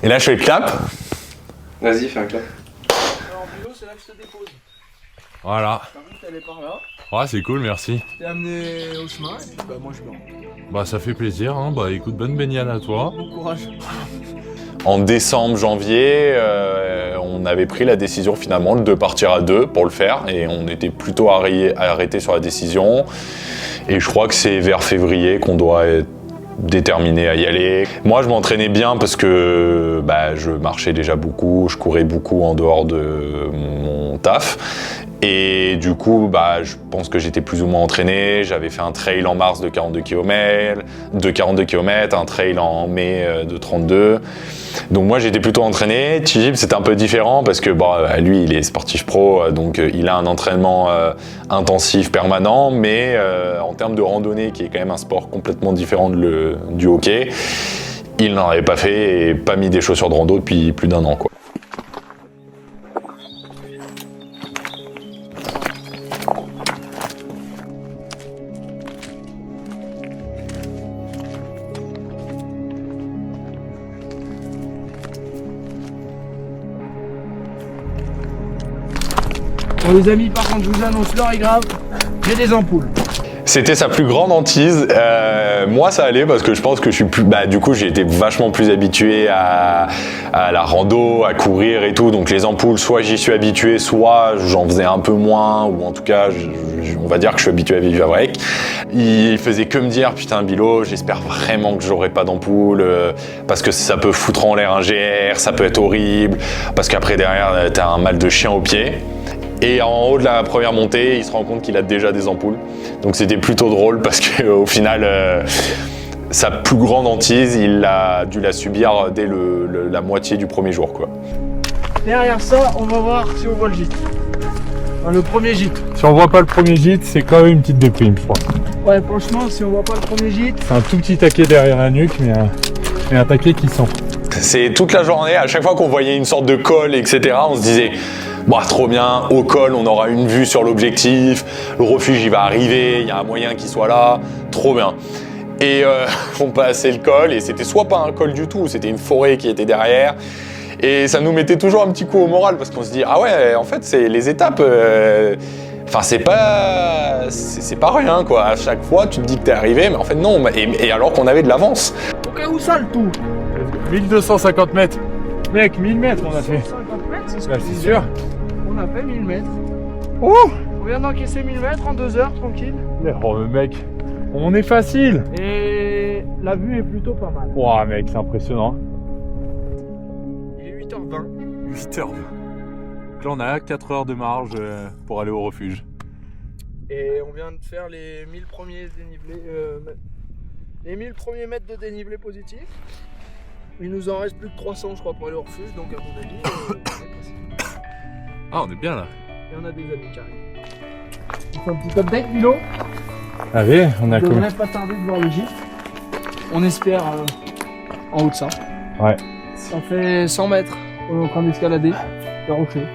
Et là, je fais le clap. Vas-y, fais un clap. Alors, en vélo, c'est là que je te dépose. Voilà. T'as vu que t'allais par là. Ouais, c'est cool, merci. T'es amené au chemin et puis bah moi je me rends. Bah, ça fait plaisir, hein. Bah, écoute, bonne baignade à toi. Bon courage. En décembre, janvier, on avait pris la décision finalement de partir à deux pour le faire et on était plutôt arrêté sur la décision. Et je crois que c'est vers février qu'on doit être déterminé à y aller. Moi, je m'entraînais bien parce que je marchais déjà beaucoup, je courais beaucoup en dehors de mon taf. Et du coup, je pense que j'étais plus ou moins entraîné. J'avais fait un trail en mars de 42 km, un trail en mai de 32. Donc moi, j'étais plutôt entraîné. Tijib, c'était un peu différent parce que lui, il est sportif pro, donc il a un entraînement intensif permanent, mais en termes de randonnée, qui est quand même un sport complètement différent du hockey, il n'en avait pas fait et pas mis des chaussures de rando depuis plus d'1 an, quoi. Bon les amis, par contre je vous annonce, l'heure est grave, j'ai des ampoules. C'était sa plus grande hantise. Moi, ça allait parce que je pense que je suis plus. Du coup, j'ai été vachement plus habitué à la rando, à courir et tout. Donc les ampoules, soit j'y suis habitué, soit j'en faisais un peu moins, ou en tout cas, on va dire que je suis habitué à vivre avec. Il faisait que me dire, putain, Bilo, j'espère vraiment que j'aurai pas d'ampoule, parce que ça peut foutre en l'air un GR, ça peut être horrible, parce qu'après derrière, t'as un mal de chien au pied. Et en haut de la première montée, il se rend compte qu'il a déjà des ampoules. Donc c'était plutôt drôle parce qu'au final, sa plus grande hantise, il a dû la subir dès la moitié du premier jour, quoi. Derrière ça, on va voir si on voit le gîte. Enfin, le premier gîte. Si on voit pas le premier gîte, c'est quand même une petite déprime, je crois. Ouais, franchement, si on voit pas le premier gîte... C'est un tout petit taquet derrière la nuque, mais un taquet qui sent. C'est toute la journée, à chaque fois qu'on voyait une sorte de col, etc., on se disait... trop bien, au col, on aura une vue sur l'objectif, le refuge, il va arriver, il y a un moyen qu'il soit là, trop bien. Et on passait le col, et c'était soit pas un col du tout, c'était une forêt qui était derrière, et ça nous mettait toujours un petit coup au moral, parce qu'on se dit, ah ouais, en fait, c'est les étapes, c'est pas rien, quoi. À chaque fois, tu te dis que t'es arrivé, mais en fait, non, et alors qu'on avait de l'avance. Au cas où ça, le tout 1250 mètres. Mec, 1000 mètres on a fait. 150 mètres, c'est ce que Bah, je c'est disais. sûr. On a fait 1000 mètres. Oh, On vient d'encaisser 1000 mètres en 2 heures, tranquille. oh mec, on est facile. Et la vue est plutôt pas mal. Ouah mec, c'est impressionnant. Il est 8h20. 8h20. Donc là on a 4 heures de marge pour aller au refuge. Et on vient de faire les 1000 premiers dénivelés, les 1000 premiers mètres de dénivelé positif. Il nous en reste plus de 300 je crois pour aller au refuge, donc à mon avis, on est passé. Ah, on est bien là. Et on a des amis qui arrivent. On fait un petit update, Milo. Allez, on a On comme... devrait pas tarder de voir le gîte. On espère en haut de ça. Ouais. Ça fait 100 mètres. On est en train d'escalader les rochers.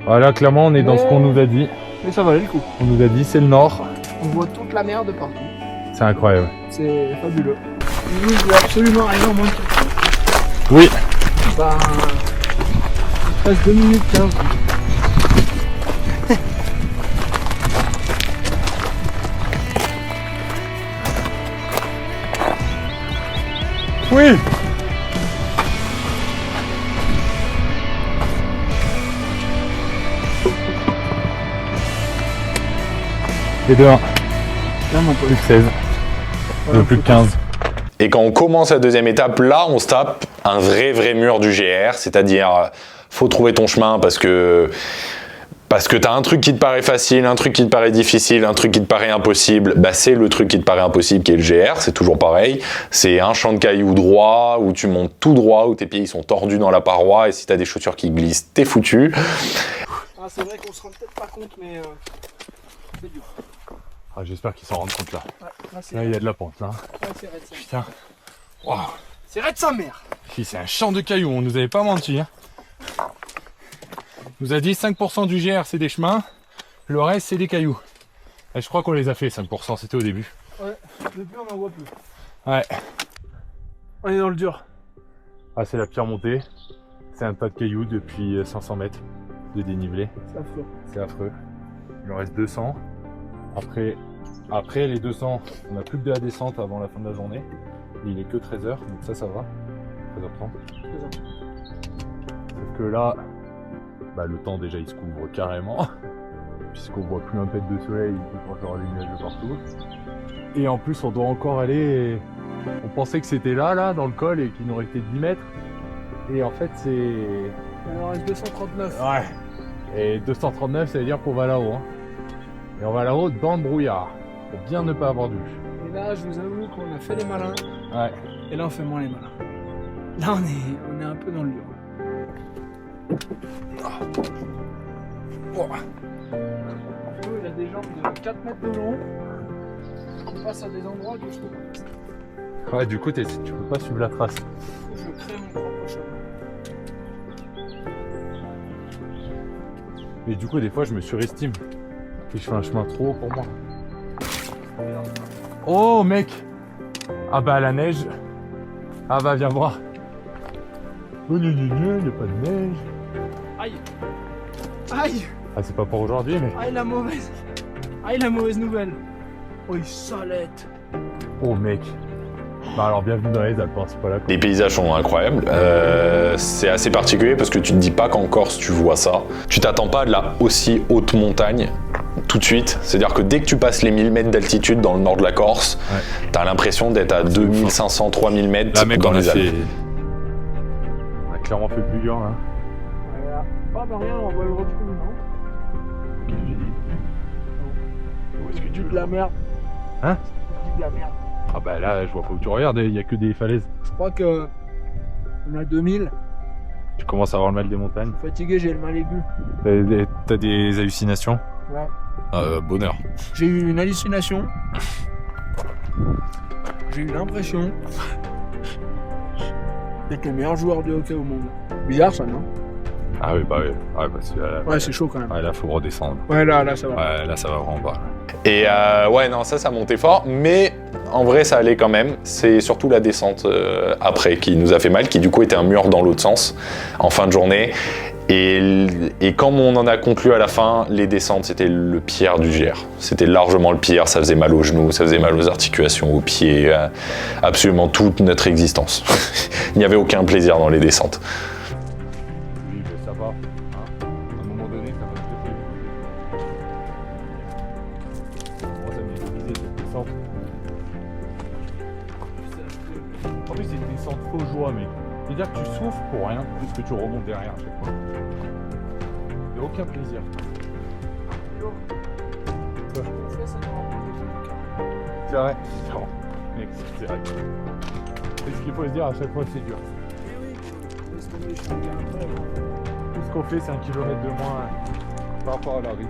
Voilà, clairement on est dans ce qu'on nous a dit. Mais ça valait le coup. On nous a dit c'est le nord. On voit toute la mer de partout. C'est incroyable. C'est fabuleux. Il nous faut absolument arriver en moins de 4 heures. Oui. Bah, il reste 2 minutes 15. Oui. Et de 1. Là, mon pote. Plus de 16. De plus de 15. Et quand on commence la deuxième étape, là, on se tape un vrai mur du GR, c'est-à-dire, faut trouver ton chemin parce que t'as un truc qui te paraît facile, un truc qui te paraît difficile, un truc qui te paraît impossible, c'est le truc qui te paraît impossible qui est le GR, c'est toujours pareil. C'est un champ de cailloux droit, où tu montes tout droit, où tes pieds ils sont tordus dans la paroi, et si t'as des chaussures qui glissent, t'es foutu. Ah, c'est vrai qu'on se rend peut-être pas compte, mais c'est dur. Ah, j'espère qu'ils s'en rendent compte là. Ouais, là, c'est Là, il y a de la pente là. c'est raide, ça. Putain. Waouh. C'est raide sa mère. Si, c'est un champ de cailloux, on nous avait pas menti. Hein. On nous a dit 5% du GR c'est des chemins, le reste c'est des cailloux. Et je crois qu'on les a fait 5%, c'était au début. Ouais, depuis on en voit plus. Ouais. On est dans le dur. Ah, c'est la pire montée. C'est un tas de cailloux depuis 500 mètres de dénivelé. C'est affreux. C'est affreux. Il en reste 200. Après les 200, on n'a plus que de la descente avant la fin de la journée. Et il est que 13h, donc ça va. 13h30. Sauf que là, bah, le temps déjà il se couvre carrément. Puisqu'on voit plus un pet de soleil, il peut encore des nuages de partout. Et en plus on doit encore aller. On pensait que c'était là, dans le col, et qu'il nous restait 10 mètres. Et en fait c'est. Il en reste 239. Ouais. Et 239, ça veut dire qu'on va là-haut. Hein. Et on va là-haut dans le brouillard. Pour bien ne pas avoir de vue. Et là, je vous avoue qu'on a fait les malins. Ouais. Et là, on fait moins les malins. Là, on est un peu dans le dur. Il a des jambes de 4 mètres de long. On passe à des endroits que je peux pas passer. Ouais, du coup, tu peux pas suivre la trace. Je crée mon propre chemin. Mais du coup, des fois, je me surestime. Et je fais un chemin trop haut pour moi. Oh, mec! Ah bah, la neige. Ah bah, viens voir. Oh, il n'y a pas de neige. Aïe! Aïe! Ah, c'est pas pour aujourd'hui, mais... Aïe, la mauvaise! Aïe, la mauvaise nouvelle! Oh, il salette! Oh, mec. Bah alors, bienvenue dans les Alpes, hein, c'est pas là. Les paysages sont incroyables. C'est assez particulier parce que tu te dis pas qu'en Corse tu vois ça. Tu t'attends pas à de la aussi haute montagne tout de suite. C'est-à-dire que dès que tu passes les 1000 mètres d'altitude dans le nord de la Corse, ouais, t'as l'impression d'être à 2500, 3000 mètres là, mec, dans les Alpes. On a clairement fait plus dur, là. Voilà. Ah bah rien, on voit le retour, non? Qu'est-ce que j'ai dit? Où est-ce que tu dis de la merde. Hein? Tu dis de la merde. Ah bah là, je vois pas où tu regardes, il y a que des falaises. Je crois que on a 2000. Tu commences à avoir le mal des montagnes. Fatigué, j'ai le mal aigu. T'as des hallucinations? Ouais. Bonheur. J'ai eu une hallucination. J'ai eu l'impression d'être le meilleur joueur de hockey au monde. Bizarre ça, non? Ah oui, bah oui. Ah, bah, ouais, c'est chaud quand même. Ouais, là, faut redescendre. Ouais, là, ça va. Ouais, là, ça va vraiment pas. Et ouais, non, ça montait fort, mais en vrai, ça allait quand même. C'est surtout la descente après qui nous a fait mal, qui du coup était un mur dans l'autre sens en fin de journée. Et quand on en a conclu à la fin, les descentes, c'était le pire du GR. C'était largement le pire, ça faisait mal aux genoux, ça faisait mal aux articulations, aux pieds, absolument toute notre existence. Il n'y avait aucun plaisir dans les descentes. Oui, mais ça va. Hein, à un moment donné, ça va très vite. Moi, ça m'est utilisé cette descente. En plus, c'est une descente faux joie, mec. C'est-à-dire que tu souffres pour rien, puisque tu remontes derrière à chaque fois. Il n'y a aucun plaisir. C'est vrai. Non, mec, c'est vrai. C'est ce qu'il faut se dire à chaque fois, c'est dur. Tout ce qu'on fait, c'est 1 kilomètre de moins par rapport à l'arrivée.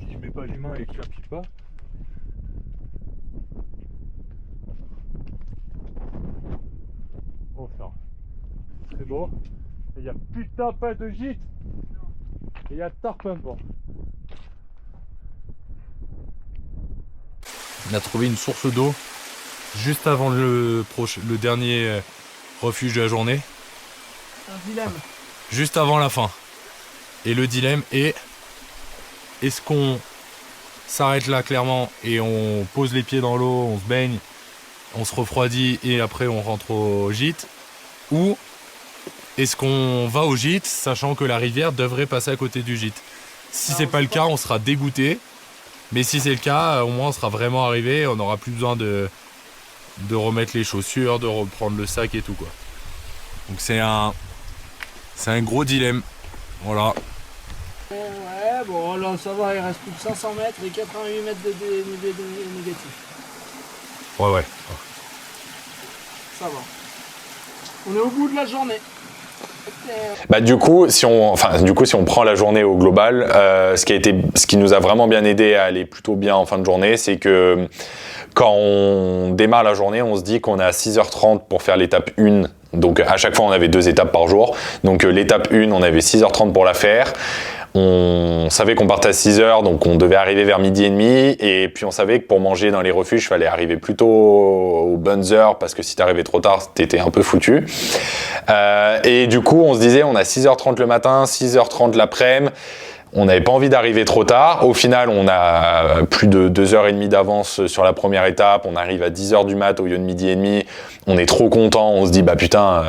Si je mets pas l'humain et que je n'appuie pas. Oh ça. C'est beau. Et il y a putain pas de gîte. Et il y a tarpin bon. On a trouvé une source d'eau juste avant le dernier refuge de la journée. Un dilemme. Juste avant la fin. Et le dilemme est, est-ce qu'on s'arrête là clairement et on pose les pieds dans l'eau, on se baigne, on se refroidit et après on rentre au gîte, ou est-ce qu'on va au gîte sachant que la rivière devrait passer à côté du gîte? Si c'est pas le cas, on sera dégoûté, mais si c'est le cas, au moins on sera vraiment arrivé, on n'aura plus besoin de remettre les chaussures, de reprendre le sac et tout quoi. Donc c'est un gros dilemme, voilà. Ouais, bon là ça va, il reste plus que 500 mètres et 88 mètres de dénivelé négatif. Ouais. Ça va. On est au bout de la journée. Bah du coup, si on prend la journée au global, ce qui nous a vraiment bien aidé à aller plutôt bien en fin de journée, c'est que quand on démarre la journée, on se dit qu'on est à 6h30 pour faire l'étape 1. Donc à chaque fois, on avait 2 étapes par jour. Donc l'étape 1, on avait 6h30 pour la faire. On savait qu'on partait à 6h, donc on devait arriver vers 12h30. Et puis on savait que pour manger dans les refuges, il fallait arriver plutôt aux bonnes heures, parce que si t'arrivais trop tard, t'étais un peu foutu. Et du coup, on se disait, on a 6h30 le matin, 6h30 l'après-midi. On n'avait pas envie d'arriver trop tard. Au final, on a plus de 2h30 d'avance sur la première étape. On arrive à 10h du mat au lieu de 12h30. On est trop content. On se dit, bah putain,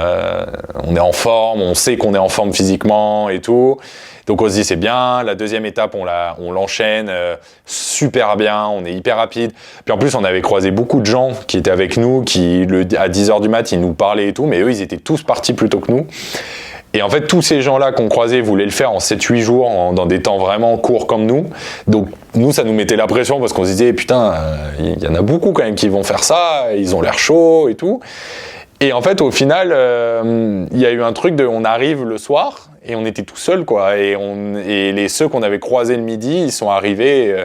on est en forme. On sait qu'on est en forme physiquement et tout. Donc on se dit, c'est bien. La deuxième étape, on l'enchaîne super bien. On est hyper rapide. Puis en plus, on avait croisé beaucoup de gens qui étaient avec nous, à 10h du mat, ils nous parlaient et tout. Mais eux, ils étaient tous partis plus tôt que nous. Et en fait, tous ces gens-là qu'on croisait voulaient le faire en 7-8 jours, dans des temps vraiment courts comme nous. Donc, nous, ça nous mettait la pression parce qu'on se disait, putain, il y en a beaucoup quand même qui vont faire ça, ils ont l'air chauds et tout. Et en fait, au final, il y a eu un truc on arrive le soir et on était tout seuls, quoi. Et ceux qu'on avait croisés le midi, ils sont arrivés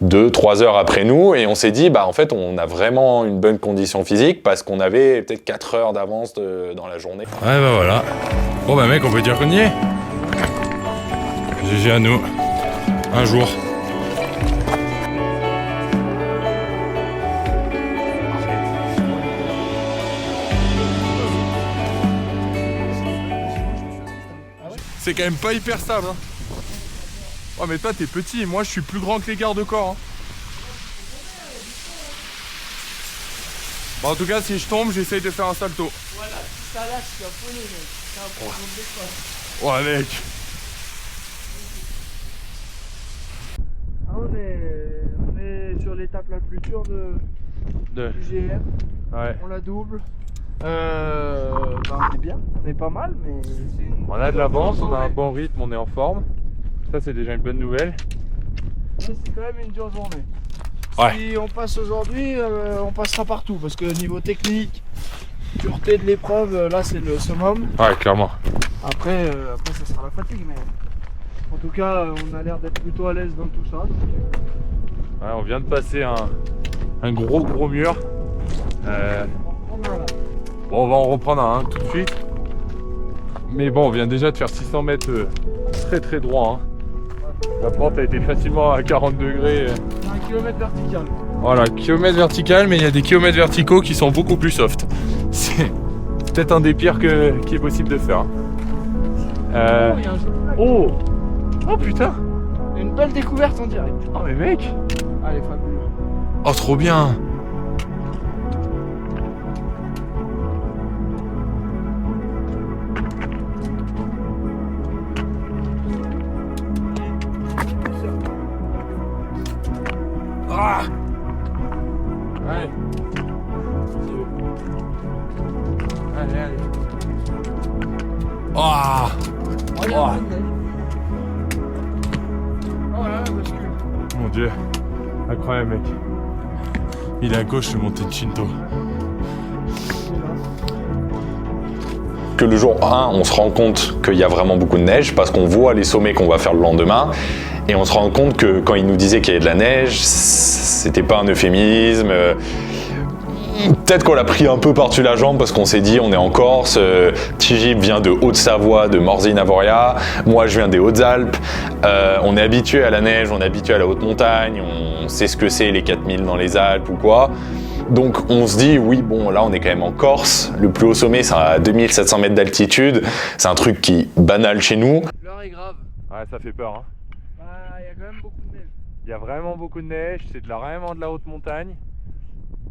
2-3 heures après nous, et on s'est dit, bah en fait, on a vraiment une bonne condition physique parce qu'on avait peut-être 4 heures d'avance dans la journée. Ouais, bah voilà. Bon, bah mec, on peut dire qu'on y est. GG à nous. Un jour. C'est quand même pas hyper stable, hein. Oh mais toi t'es petit, moi je suis plus grand que les garde-corps, hein. Bon, en tout cas si je tombe j'essaye de faire un salto. Voilà, ça là je suis affolé mec, c'est un problème d'espace. Ouais mec. On est sur l'étape la plus dure du GR. Ouais. On la double. On est bien, on est pas mal, mais c'est On a de l'avance, on a un bon rythme, on est en forme. Ça c'est déjà une bonne nouvelle. C'est quand même une dure journée. Ouais. Si on passe aujourd'hui, on passera partout parce que niveau technique, dureté de l'épreuve, là c'est le summum. Ouais, clairement. Après ça sera la fatigue, mais en tout cas on a l'air d'être plutôt à l'aise dans tout ça. Ouais, on vient de passer un gros mur. Bon, on va en reprendre un tout de suite. Mais bon, on vient déjà de faire 600 mètres très droit, hein. La pente a été facilement à 40 degrés. Un kilomètre vertical. Voilà, kilomètre vertical, mais il y a des kilomètres verticaux qui sont beaucoup plus soft. C'est peut-être un des pires qui est possible de faire. Il y a un joli lac. Oh putain. Une belle découverte en direct. Oh mais mec. Allez, fabuleux. Oh trop bien. Ah. Allez. Allez. Ah. Regarde. Oh là là, bascule. Mon dieu. Incroyable mec. Il est à gauche le Monte Cinto. Que le jour 1, on se rend compte qu'il y a vraiment beaucoup de neige parce qu'on voit les sommets qu'on va faire le lendemain. Et on se rend compte que quand il nous disait qu'il y avait de la neige, c'était pas un euphémisme. Peut-être qu'on l'a pris un peu par-dessus la jambe parce qu'on s'est dit on est en Corse, Tijib vient de Haute-Savoie, de Morzine-Avoria, moi je viens des Hautes-Alpes, on est habitué à la neige, on est habitué à la haute montagne, on sait ce que c'est les 4000 dans les Alpes ou quoi. Donc on se dit oui bon là on est quand même en Corse, le plus haut sommet c'est à 2700 mètres d'altitude, c'est un truc qui est banal chez nous. L'heure est grave. Ouais ça fait peur hein. Il y a quand même beaucoup de neige. Il y a vraiment beaucoup de neige, c'est vraiment de la haute montagne.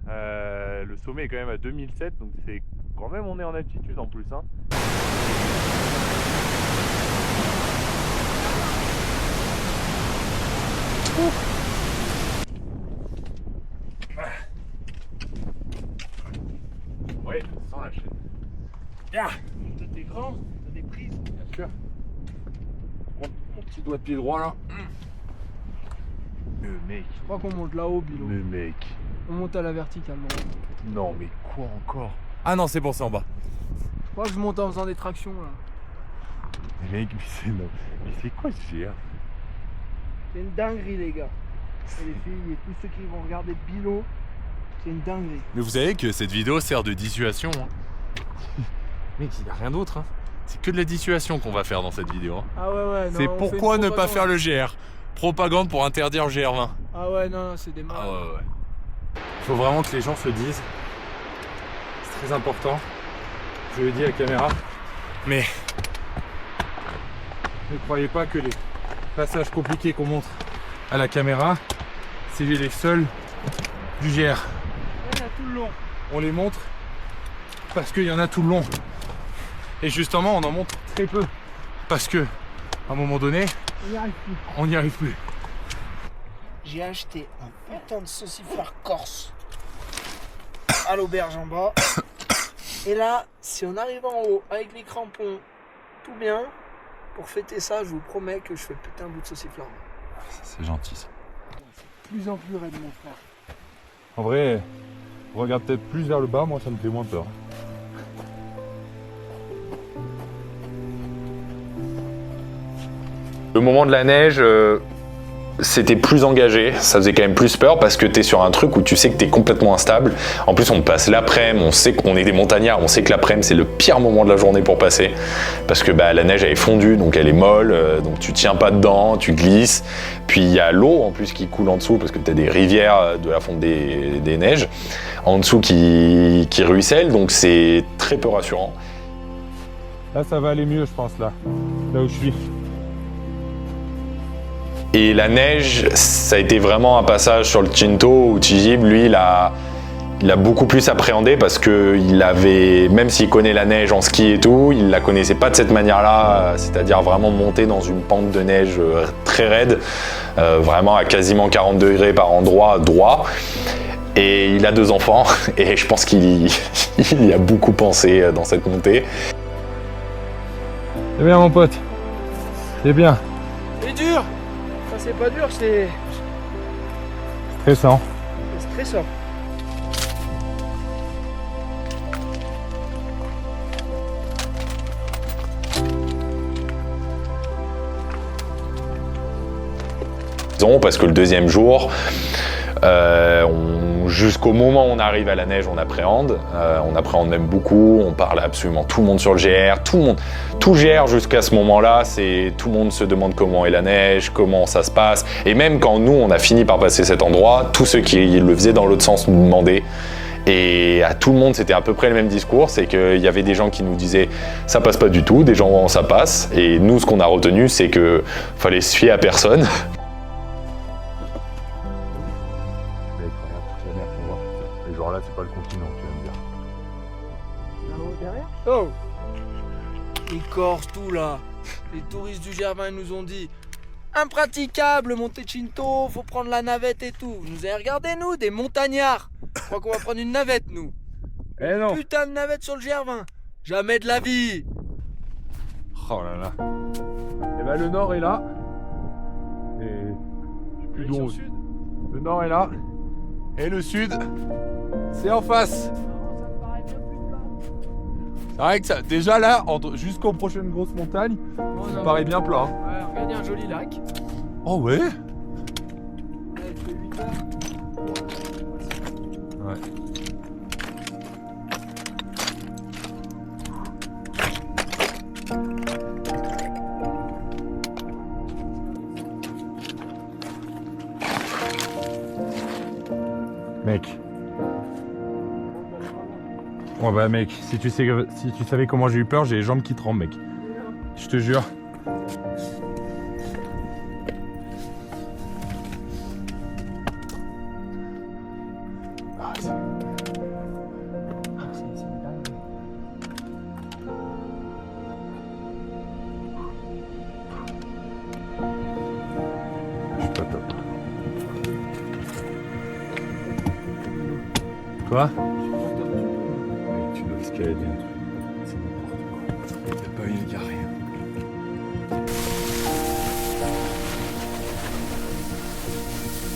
Le sommet est quand même à 2007 donc c'est quand même on est en altitude en plus hein. Ouais, sans lâcher. Toi t'es grand, t'as des prises. Bien sûr. Mon petit doigt de pied droit là. Le mec. Je crois qu'on monte là-haut, Bilo. Le mec. On monte à la verticale. Non mais quoi encore? Ah non c'est bon c'est en bas. crois que je monte en faisant des tractions là. Mais mec, mais c'est quoi ce GR? C'est une dinguerie les gars. Et les filles et tous ceux qui vont regarder Bilo, c'est une dinguerie. Mais vous savez que cette vidéo sert de dissuasion. Hein. Mec, il n'y a rien d'autre. Hein. C'est que de la dissuasion qu'on va faire dans cette vidéo. Hein. Ah ouais, non, c'est on pourquoi fait une ne pas faire propagande. le GR. Propagande pour interdire le GR20. Ah ouais, non, c'est des malades. Ah ouais. Faut vraiment que les gens se disent. C'est très important. Je le dis à la caméra. Mais ne croyez pas que les passages compliqués qu'on montre à la caméra, c'est les seuls du GR. Il y en a tout le long. On les montre parce qu'il y en a tout le long. Et justement, on en montre très peu. Parce que, à un moment donné, On n'y arrive plus. on n'y arrive plus. J'ai acheté un putain de sauciflard corse à l'auberge en bas. Et là, si on arrive en haut avec les crampons, tout bien, pour fêter ça, je vous promets que je fais péter un bout de sauciflard. C'est gentil ça. Plus en plus raide, mon frère. En vrai, regarde peut-être plus vers le bas, moi ça me fait moins peur. Le moment de la neige, c'était plus engagé, ça faisait quand même plus peur parce que t'es sur un truc où tu sais que t'es complètement instable. En plus on passe l'après-midi, on sait qu'on est des montagnards, on sait que l'après-midi c'est le pire moment de la journée pour passer. Parce que la neige elle est fondue, donc elle est molle, donc tu tiens pas dedans, tu glisses. Puis il y a l'eau en plus qui coule en dessous parce que t'as des rivières de la fonte des neiges en dessous qui ruissellent, donc c'est très peu rassurant. Là ça va aller mieux je pense là où je suis. Et la neige, ça a été vraiment un passage sur le Tinto où Tijib, lui, il a beaucoup plus appréhendé parce que il avait, même s'il connaît la neige en ski et tout, il la connaissait pas de cette manière-là, c'est-à-dire vraiment monter dans une pente de neige très raide, vraiment à quasiment 40 degrés par endroit, droit. Et il a 2 enfants et je pense qu'il y a beaucoup pensé dans cette montée. C'est bien mon pote, c'est bien. C'est dur. Ça c'est pas dur, c'est Stressant. stressant. Parce que le deuxième jour, jusqu'au moment où on arrive à la neige, on appréhende même beaucoup, on parle à absolument tout le monde sur le GR, tout GR jusqu'à ce moment-là, tout le monde se demande comment est la neige, comment ça se passe, et même quand nous on a fini par passer cet endroit, tous ceux qui le faisaient dans l'autre sens nous demandaient. Et à tout le monde, c'était à peu près le même discours, c'est qu'il y avait des gens qui nous disaient ça passe pas du tout, des gens ça passe, et nous ce qu'on a retenu c'est que fallait se fier à personne. Et genre là c'est pas le continent, tu vas me dire. Là-haut derrière. Oh. Les Corses, tout là. Les touristes du GR20 nous ont dit impraticable monter Tinto, faut prendre la navette et tout. Vous nous avez regardé nous, des montagnards. Je crois qu'on va prendre une navette nous. Eh non. Putain de navette sur le GR20. Jamais de la vie. Oh là là. Et ben le nord est là. Et je sais plus d'où on... Le nord est là. Et le sud, c'est en face. C'est vrai que ça, déjà là, jusqu'aux prochaines grosses montagnes, ça me paraît bien plat. Hein. Ouais, regardez un joli lac. Oh ouais. Ouais, il fait 8 heures. Ouais. Mec. Oh bah mec, si tu savais comment j'ai eu peur, j'ai les jambes qui tremblent mec. Je te jure. Ah, je suis pas top. Quoi? Tu dois escalader un truc. C'est n'importe quoi. Y'a pas une y'a rien.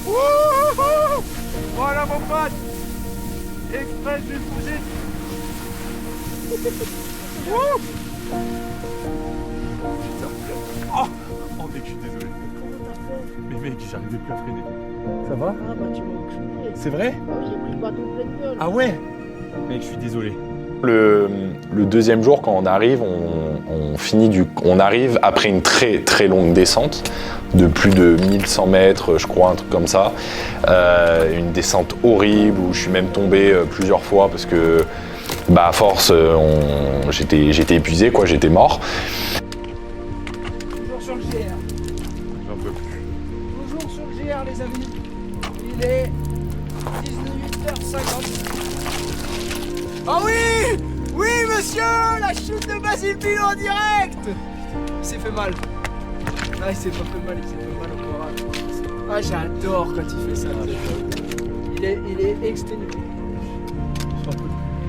Wouhou! Voilà mon pote. Express du Fuji. Oh mec, je suis désolé. Mais mec, j'arrivais plus à freiner. Ça va? Ah bah tu m'as enculé. C'est vrai? J'ai pris le bateau pleine gueule. Ah ouais? Mec, je suis désolé. Le deuxième jour, quand on arrive, on arrive après une très très longue descente de plus de 1100 mètres, je crois, un truc comme ça. Une descente horrible où je suis même tombé plusieurs fois parce que, bah, à force, j'étais épuisé, quoi, j'étais mort. Toujours sur le GR. J'en peux plus. Toujours sur le GR, les amis. Il est 18h50. Ah oui! Oui, monsieur! La chute de Basile Bilo en direct! Il s'est fait mal. Ah, il s'est pas fait mal, il s'est fait mal au courage. Ah, j'adore quand il fait ça. Il est exténué.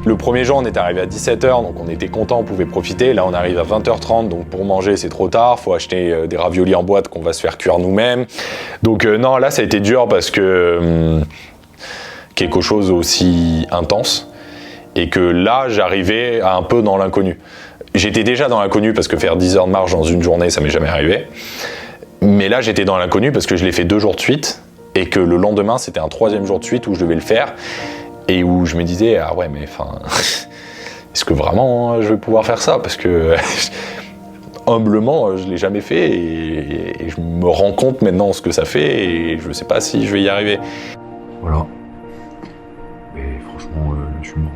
Le premier jour, on est arrivé à 17h, donc on était content, on pouvait profiter. Là, on arrive à 20h30, donc pour manger, c'est trop tard. Faut acheter des raviolis en boîte qu'on va se faire cuire nous-mêmes. Donc non, là, ça a été dur parce que quelque chose aussi intense. Et que là, j'arrivais un peu dans l'inconnu. J'étais déjà dans l'inconnu parce que faire 10 heures de marche dans une journée, ça m'est jamais arrivé. Mais là, j'étais dans l'inconnu parce que je l'ai fait 2 jours de suite et que le lendemain, c'était un 3e jour de suite où je devais le faire et où je me disais, ah ouais, mais enfin, est-ce que vraiment je vais pouvoir faire ça? Parce que humblement, je l'ai jamais fait et je me rends compte maintenant ce que ça fait et je sais pas si je vais y arriver. Voilà. Et franchement, je suis mort.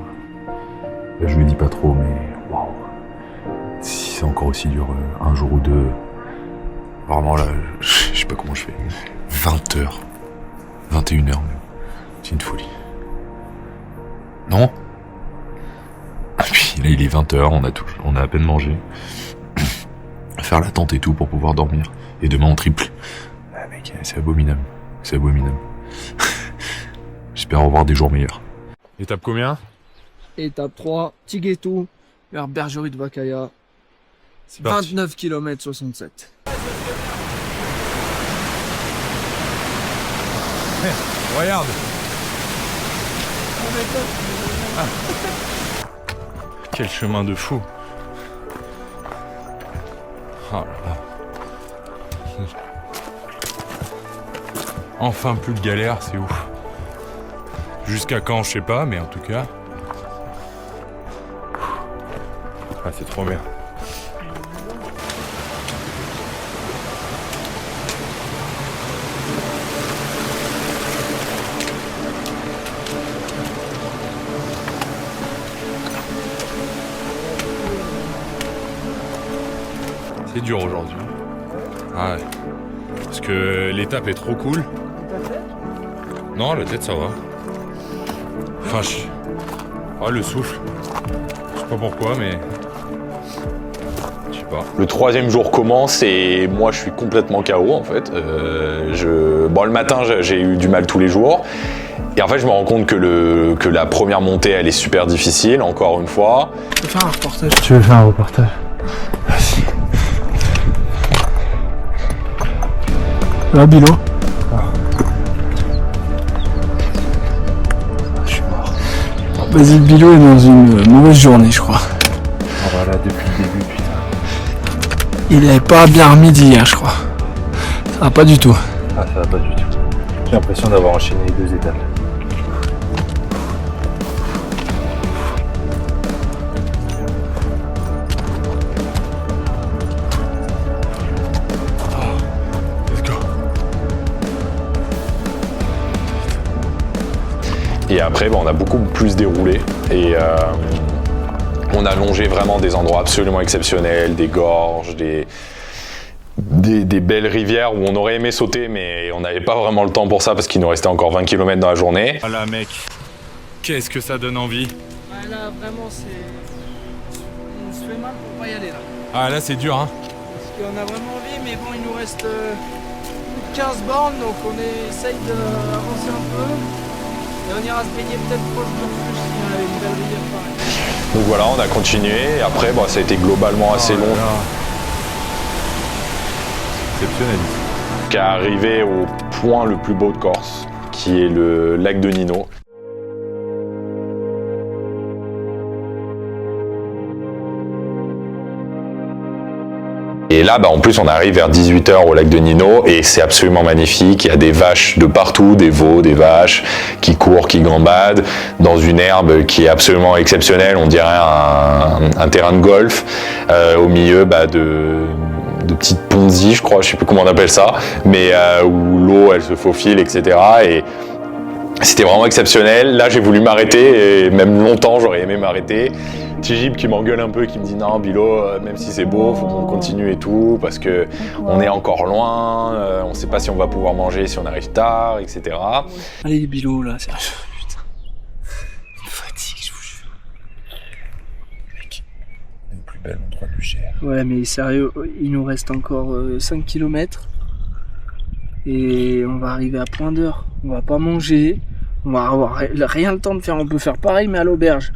Là, je me dis pas trop, mais waouh. Si c'est encore aussi dur, un jour ou deux. Vraiment là, je sais pas comment je fais. 20h. 21h même. C'est une folie. Non? Et puis là, il est 20h, on a à peine mangé. Faire la tente et tout pour pouvoir dormir. Et demain, on triple. Ah mec, c'est abominable. C'est abominable. J'espère revoir des jours meilleurs. Étape combien? Étape 3, Tiguetou, vers Bergerie de Vacaya. C'est parti. 29 km 67. Regarde. Ah. Quel chemin de fou. Oh là là. Enfin plus de galère, c'est ouf. Jusqu'à quand, je sais pas, mais en tout cas. Ah, c'est trop bien. C'est dur aujourd'hui. Ah ouais. Parce que l'étape est trop cool. Non, la tête ça va. Enfin, ah, le souffle. Je sais pas pourquoi, mais. Je sais pas. Le 3e jour commence et moi je suis complètement KO en fait. Bon, le matin j'ai eu du mal tous les jours. Et en fait je me rends compte que la première montée elle est super difficile, encore une fois. Tu veux faire un reportage? Tu veux faire un reportage? Vas-y. Là, Bilo. Je suis mort. Basile Bilo est dans une mauvaise journée, je crois. Ah voilà, depuis le début, putain. Il n'avait pas bien remis d'hier, je crois. Ça va pas du tout. Ah, ça va pas du tout. J'ai l'impression d'avoir enchaîné les 2 étapes. Let's go. Et après on a beaucoup plus déroulé et on a longé vraiment des endroits absolument exceptionnels, des gorges, des belles rivières où on aurait aimé sauter mais on n'avait pas vraiment le temps pour ça parce qu'il nous restait encore 20 km dans la journée. Voilà mec, qu'est-ce que ça donne envie. Ouais, là, vraiment, c'est. On se fait mal pour pas y aller là. Ah là c'est dur hein. Parce qu'on a vraiment envie, mais bon, il nous reste plus de 15 bornes, donc on essaye d'avancer un peu. Et on ira se baigner peut-être proche de plus s'il y a une belle rivière pareille. Donc voilà, on a continué et après ça a été globalement assez long. Exceptionnel. Qui est arrivé au point le plus beau de Corse, qui est le lac de Nino. là, en plus, on arrive vers 18 h au lac de Nino et c'est absolument magnifique. Il y a des vaches de partout, des veaux, des vaches qui courent, qui gambadent dans une herbe qui est absolument exceptionnelle. On dirait un terrain de golf au milieu de petites ponzies, je crois, je sais plus comment on appelle ça, mais où l'eau, elle se faufile, etc. Et c'était vraiment exceptionnel. Là, j'ai voulu m'arrêter et même longtemps, j'aurais aimé m'arrêter. Tijib qui m'engueule un peu, qui me dit non Bilo, même si c'est beau, faut qu'on continue et tout, parce que on est encore loin, on sait pas si on va pouvoir manger, si on arrive tard, etc. Allez Bilo là, sérieux, putain. Il me fatigue, je vous jure. Mec, le plus bel endroit du Cher. Ouais mais sérieux, il nous reste encore 5 km. Et on va arriver à point d'heure. On va pas manger, on va avoir rien le temps de faire, on peut faire pareil mais à l'auberge.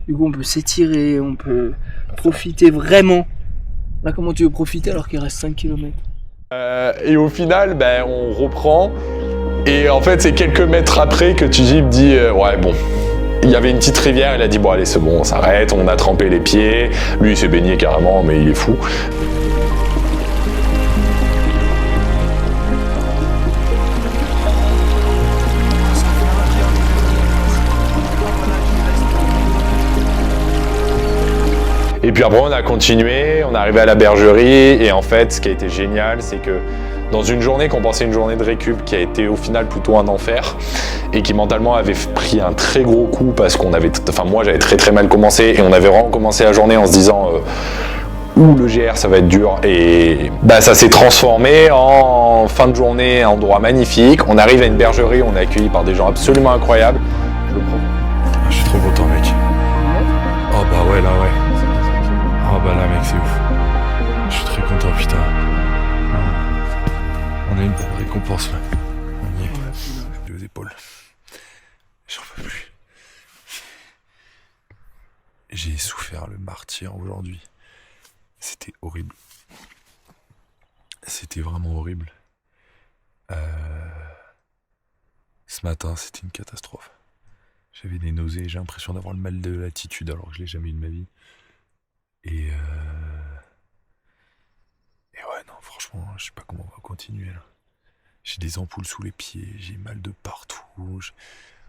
Du coup, on peut s'étirer, on peut profiter vraiment. Là, comment tu veux profiter alors qu'il reste 5 km? Et au final, on reprend. Et en fait, c'est quelques mètres après que Tijib dit ouais, bon. Il y avait une petite rivière, il a dit bon, allez, c'est bon, on s'arrête. On a trempé les pieds. Lui, il s'est baigné carrément, mais il est fou. Et puis après, on a continué, on est arrivé à la bergerie, et en fait, ce qui a été génial, c'est que dans une journée qu'on pensait une journée de récup, qui a été au final plutôt un enfer, et qui mentalement avait pris un très gros coup, parce qu'on avait, moi j'avais très mal commencé, et on avait vraiment commencé la journée en se disant ouh, le GR ça va être dur, et ça s'est transformé en fin de journée, un endroit magnifique. On arrive à une bergerie, on est accueilli par des gens absolument incroyables. Je suis trop content, mec. Oh bah ouais, là ouais. Oh bah là mec, c'est ouf. Je suis très content, putain. On a une belle récompense là. On y est. J'ai aux épaules. J'en peux plus. J'ai souffert le martyre aujourd'hui. C'était horrible. C'était vraiment horrible. Ce matin, c'était une catastrophe. J'avais des nausées, j'ai l'impression d'avoir le mal de latitude alors que je l'ai jamais eu de ma vie. Et ouais, non, franchement, je sais pas comment on va continuer là. J'ai des ampoules sous les pieds, j'ai mal de partout,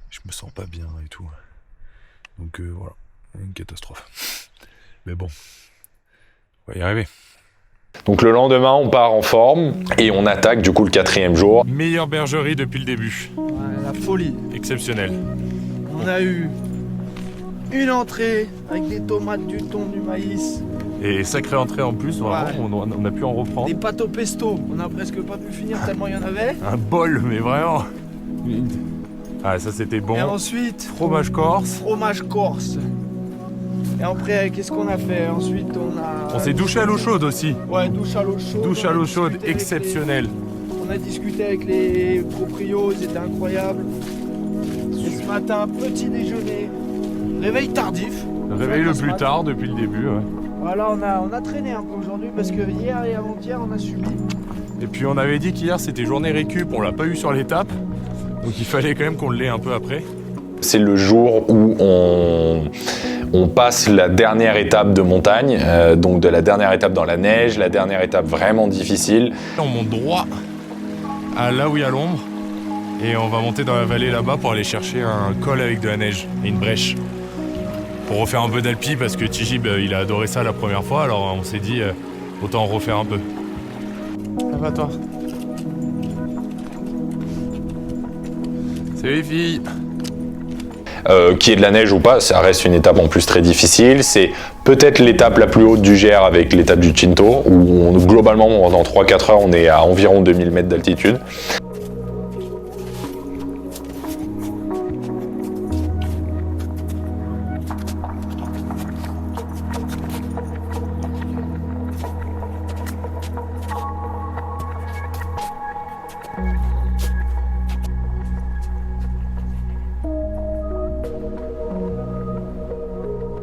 je me sens pas bien et tout. Donc voilà, une catastrophe. Mais bon, on va y arriver. Donc le lendemain, on part en forme et on attaque du coup le 4e jour. Meilleure bergerie depuis le début. Ouais, la folie. Exceptionnel. On a eu une entrée avec des tomates, du thon, du maïs. Et sacrée entrée en plus, vraiment, Ouais. on a pu en reprendre. Des pâtes au pesto, on a presque pas pu finir tellement il y en avait. Un bol, mais vraiment. Ah, ça c'était bon. Et ensuite, Fromage corse. fromage corse. Et après, qu'est-ce qu'on a fait? Ensuite, On s'est douché à l'eau chaude aussi. Ouais, douche à l'eau chaude. Douche On à a l'eau discuté chaude, avec exceptionnel. on a discuté avec les proprios, ils étaient incroyables. Et ce matin, petit déjeuner, réveil tardif. Réveil le plus tard depuis le début. Ouais. Voilà, on a traîné un peu aujourd'hui parce que hier et avant-hier, on a subi. Et puis on avait dit qu'hier c'était journée récup, on l'a pas eu sur l'étape. Donc il fallait quand même qu'on l'ait un peu après. C'est le jour où on passe la dernière étape de montagne, donc de la dernière étape dans la neige, la dernière étape vraiment difficile. On monte droit à là où il y a l'ombre. Et on va monter dans la vallée là-bas pour aller chercher un col avec de la neige et une brèche. Pour refaire un peu d'alpi parce que Tijib il a adoré ça la première fois, alors on s'est dit autant en refaire un peu. Ça va toi? Salut les filles! Qu'il y ait de la neige ou pas, ça reste une étape en plus très difficile. C'est peut-être l'étape la plus haute du GR avec l'étape du Cinto, où globalement pendant 3-4 heures on est à environ 2000 mètres d'altitude.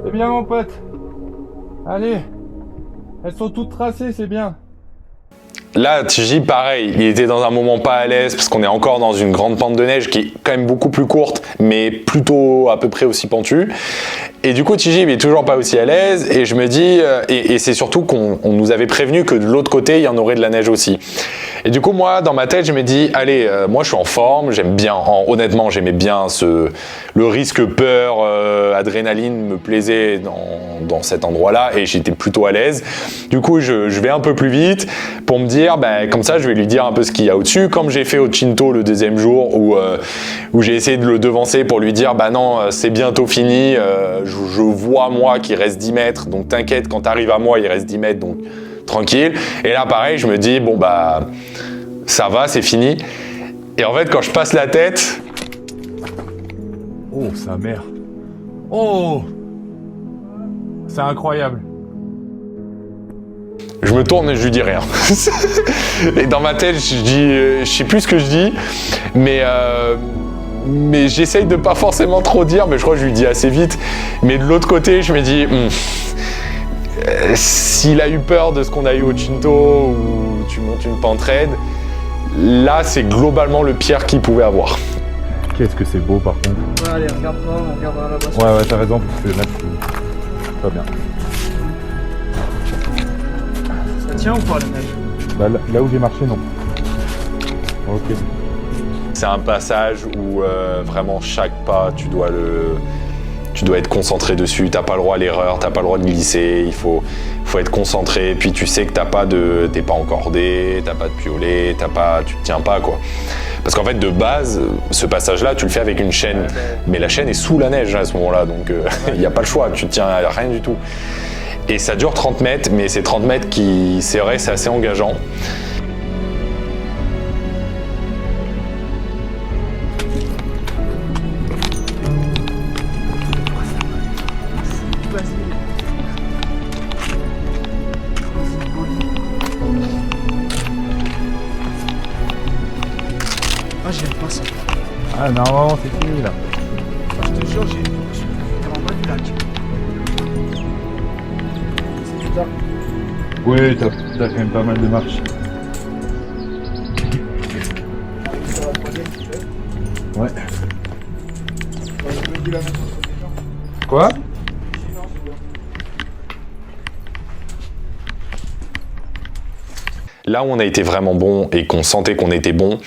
C'est bien mon pote. Allez. Elles sont toutes tracées, c'est bien. Là, Tijib, pareil, il était dans un moment pas à l'aise parce qu'on est encore dans une grande pente de neige qui est quand même beaucoup plus courte, mais plutôt à peu près aussi pentue. Et du coup, Tijib est toujours pas aussi à l'aise et je me dis, et c'est surtout qu'on nous avait prévenu que de l'autre côté, il y en aurait de la neige aussi. Et du coup, moi, dans ma tête, je me dis, allez, moi, je suis en forme, j'aime bien, honnêtement, j'aimais bien le risque peur, adrénaline me plaisait dans cet endroit-là et j'étais plutôt à l'aise. Du coup, je vais un peu plus vite pour me dire, comme ça, je vais lui dire un peu ce qu'il y a au-dessus, comme j'ai fait au Cinto le deuxième jour où j'ai essayé de le devancer pour lui dire, non, c'est bientôt fini, je vois moi qu'il reste 10 mètres, donc t'inquiète, quand t'arrives à moi, il reste 10 mètres, donc tranquille. Et là, pareil, je me dis, bon, ça va, c'est fini. Et en fait, quand je passe la tête... Oh, sa mère. Oh, c'est incroyable. Je me tourne et je lui dis rien. Et dans ma tête, je sais plus ce que je dis, mais j'essaye de pas forcément trop dire, mais je crois que je lui dis assez vite. Mais de l'autre côté, je me dis, s'il a eu peur de ce qu'on a eu au Cinto, où tu montes une pente raide, là, c'est globalement le pire qu'il pouvait avoir. Qu'est-ce que c'est beau par contre. Ouais, allez, regarde-toi, on regardera là-bas. Ouais, t'as raison, parce que là, c'est pas bien. Ça tient ou pas la neige? Là où j'ai marché, non. Ok. C'est un passage où vraiment chaque pas, tu dois être concentré dessus, t'as pas le droit à l'erreur, t'as pas le droit de glisser, il faut être concentré, puis tu sais que t'es pas encordé, t'as pas de piolet, tu te tiens pas quoi. Parce qu'en fait de base, ce passage-là, tu le fais avec une chaîne, mais la chaîne est sous la neige à ce moment-là, donc il n'y a pas le choix, tu te tiens à rien du tout. Et ça dure 30 mètres, mais ces 30 mètres c'est vrai, c'est assez engageant. Ah, j'aime pas ça. Ah, non, c'est fini là. Je te jure, je suis en bas du lac. C'est bizarre. Ouais, t'as quand même pas mal de marches. Sur la troisième, tu fais. Ouais. J'ai même dû la mettre entre les jambes. Quoi? Si, non, c'est bien. Là où on a été vraiment bon et qu'on sentait qu'on était bon,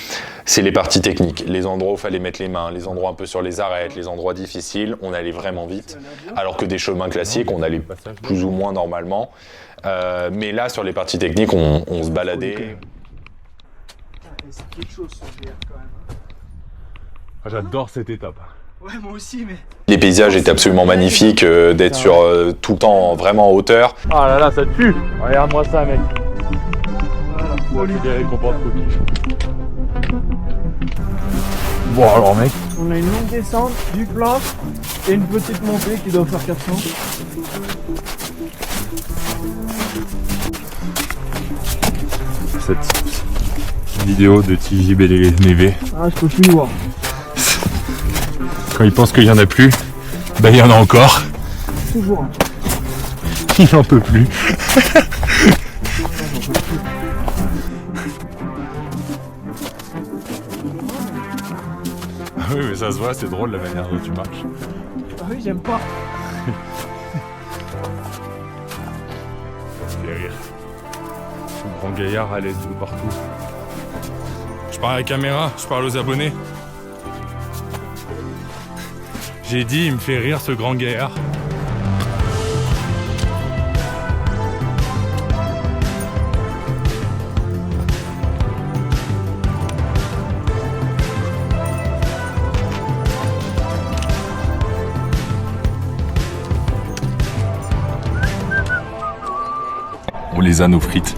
c'est les parties techniques. Les endroits où il fallait mettre les mains, les endroits un peu sur les arêtes, les endroits difficiles, on allait vraiment vite. Alors que des chemins classiques, on allait plus ou moins normalement. Mais là, sur les parties techniques, on se baladait. C'est quelque chose ce GR quand même. Ah, j'adore cette étape. Ouais, moi aussi, mais. Les paysages étaient absolument magnifiques, d'être sur tout le temps vraiment en hauteur. Ah là là, ça te pue. Regarde-moi ça, mec. Voilà, des récompenses cookies. Bon alors mec. On a une longue descente, du plat et une petite montée qui doit faire 400. Cette vidéo de Tijib et les Neve. Ah, je peux plus voir. Quand il pense qu'il y en a plus, il y en a encore. Toujours. Il n'en peut plus. Oui, mais ça se voit, c'est drôle la manière dont tu marches. Ah oui, j'aime pas. Ça fait rire. Un grand gaillard à l'aise de partout. Je parle à la caméra, je parle aux abonnés. J'ai dit, il me fait rire ce grand gaillard. On les a nos frites.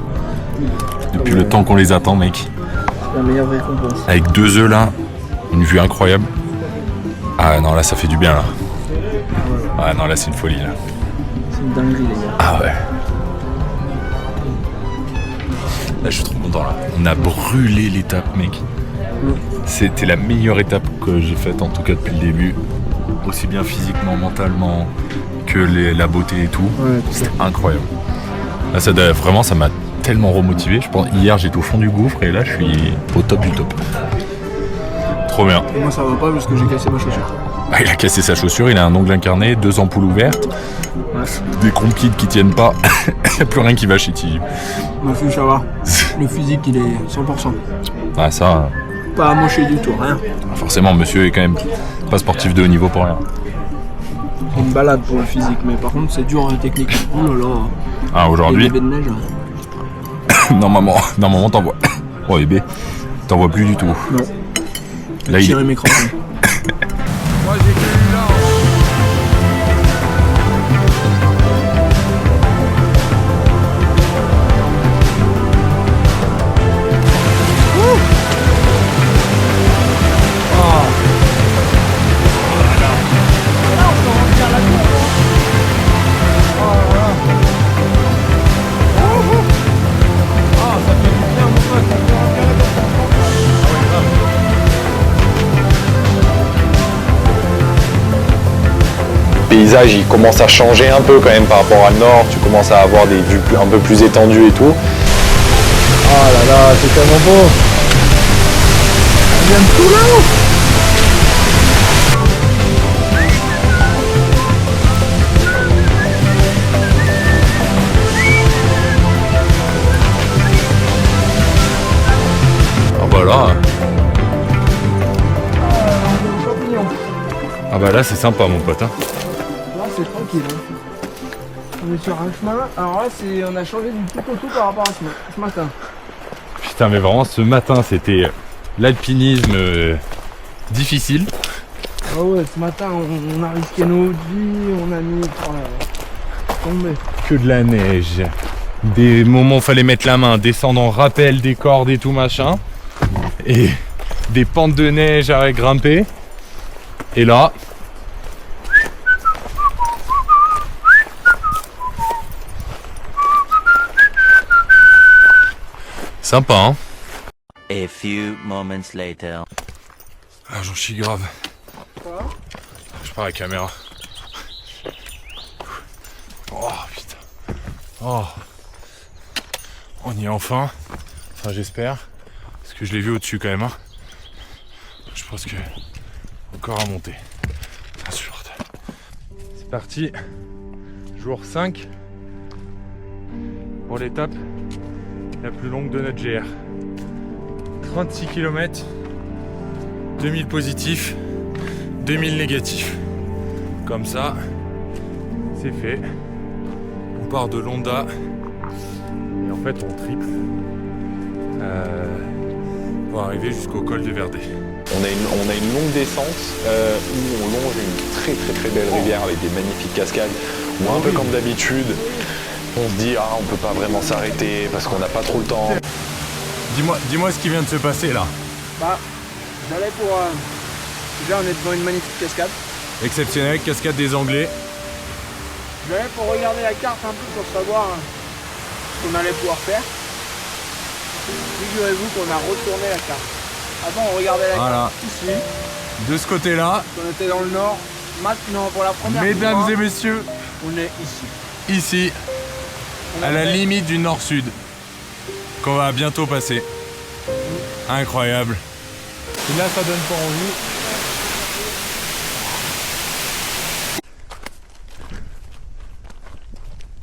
Depuis le temps qu'on les attend, mec. C'est la meilleure récompense. Avec 2 œufs là, une vue incroyable. Ah non, là ça fait du bien là. Ah non, là c'est une folie là. C'est une dinguerie, les gars. Ah ouais. Là je suis trop content là. On a brûlé l'étape, mec. C'était la meilleure étape que j'ai faite en tout cas depuis le début. Aussi bien physiquement, mentalement que la beauté et tout. Ouais, c'était incroyable. Là, vraiment, ça m'a tellement remotivé. Je pense hier j'étais au fond du gouffre et là je suis au top du top. Trop bien. Et moi ça va pas parce que j'ai cassé ma chaussure. Ah, il a cassé sa chaussure, il a un ongle incarné, 2 ampoules ouvertes, des compliques qui tiennent pas, il n'y a plus rien qui va chez Tiji. Ma fille, ça va. Le physique, il est 100%. Ah ça, Pas amoché du tout, rien. forcément monsieur est quand même pas sportif de haut niveau pour rien. C'est une balade pour le physique, mais par contre, c'est dur en technique. Oh là là. Ah aujourd'hui, Les bébés de neige. normalement t'en vois. Oh bébé, t'en vois plus du tout. Non. Là, Tirer mes crampons. Moi j'ai que eu là. Le paysage il commence à changer un peu quand même par rapport à le nord, tu commences à avoir des vues un peu plus étendues et tout. Oh là là, c'est tellement beau. J'aime tout là-haut. Ah bah là. Ah bah là c'est sympa mon pote. Hein. Là, c'est tranquille. Hein. On est sur un chemin. Alors là, on a changé du tout au tout par rapport à ce matin. Putain mais vraiment ce matin c'était l'alpinisme difficile. Ah ouais, ce matin, on a risqué nos vies, on a mis... Oh là là. Tombé. Que de la neige. Des moments où fallait mettre la main, descendre en rappel des cordes et tout machin. Et des pentes de neige à grimper. Et là... Sympa hein. A few moments later. Ah j'en chie grave. Quoi ? Je pars la caméra. Oh putain. Oh. On y est enfin. Enfin j'espère. Parce que je l'ai vu au-dessus quand même. Hein. Je pense que... Encore à monter. Insupportable. C'est parti. Jour 5. Pour l'étape la plus longue de notre GR. 36 km. 2000 positifs. 2000 négatifs. Comme ça, c'est fait. On part de Londa et en fait on triple pour arriver jusqu'au col de Verdé. On a une longue descente où on longe une très belle rivière avec des magnifiques cascades. Où un peu comme d'habitude, on se dit on peut pas vraiment s'arrêter parce qu'on n'a pas trop le temps. Dis-moi ce qui vient de se passer là. Bah, j'allais pour... Déjà, on est devant une magnifique cascade. Exceptionnel, cascade des Anglais. J'allais pour regarder la carte un peu pour savoir ce qu'on allait pouvoir faire. Figurez-vous qu'on a retourné la carte. Avant, on regardait la Voilà. carte ici. De ce côté-là, On était dans le nord. Maintenant, pour la première mesdames fois, et messieurs, on est ici. ici, On a à la fait- limite du nord-sud, qu'on va bientôt passer. Incroyable. Et là, ça donne pas envie.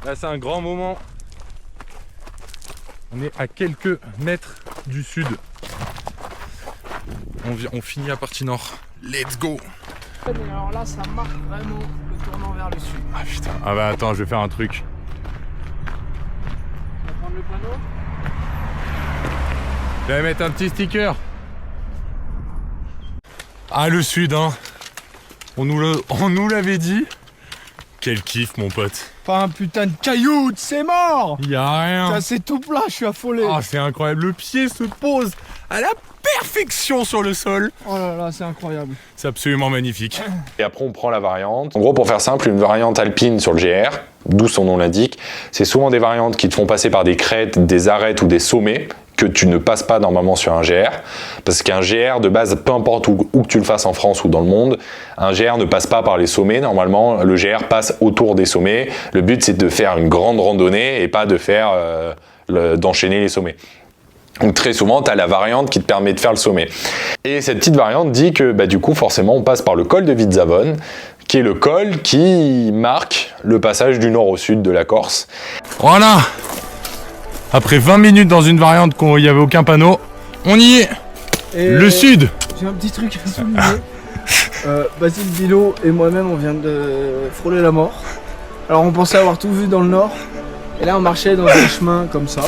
Là, c'est un grand moment. On est à quelques mètres du sud. On finit la partie nord. Let's go! Mais alors là, ça marque vraiment le tournant vers le sud. Ah putain. Ah bah attends, je vais faire un truc. On va prendre le panneau. Je vais mettre un petit sticker. Ah le sud hein. On nous l'avait dit. Quel kiff mon pote. Pas un putain de caillou, c'est mort. Y a rien. Ça, c'est tout plat, je suis affolé. Ah c'est incroyable. Le pied se pose à la perfection sur le sol. Oh là là, c'est incroyable. C'est absolument magnifique. Et après, on prend la variante. En gros, pour faire simple, une variante alpine sur le GR, d'où son nom l'indique, c'est souvent des variantes qui te font passer par des crêtes, des arêtes ou des sommets que tu ne passes pas normalement sur un GR. Parce qu'un GR, de base, peu importe où que tu le fasses en France ou dans le monde, un GR ne passe pas par les sommets. Normalement, le GR passe autour des sommets. Le but, c'est de faire une grande randonnée et pas de faire d'enchaîner les sommets. Donc très souvent, tu as la variante qui te permet de faire le sommet. Et cette petite variante dit que du coup, forcément, on passe par le col de Vitzavon, qui est le col qui marque le passage du nord au sud de la Corse. Voilà. Après 20 minutes dans une variante où il n'y avait aucun panneau, on y est. Et Le sud. j'ai un petit truc à souligner. Basile Bilo et moi-même, on vient de frôler la mort. Alors on pensait avoir tout vu dans le nord. Et là on marchait dans un chemin comme ça.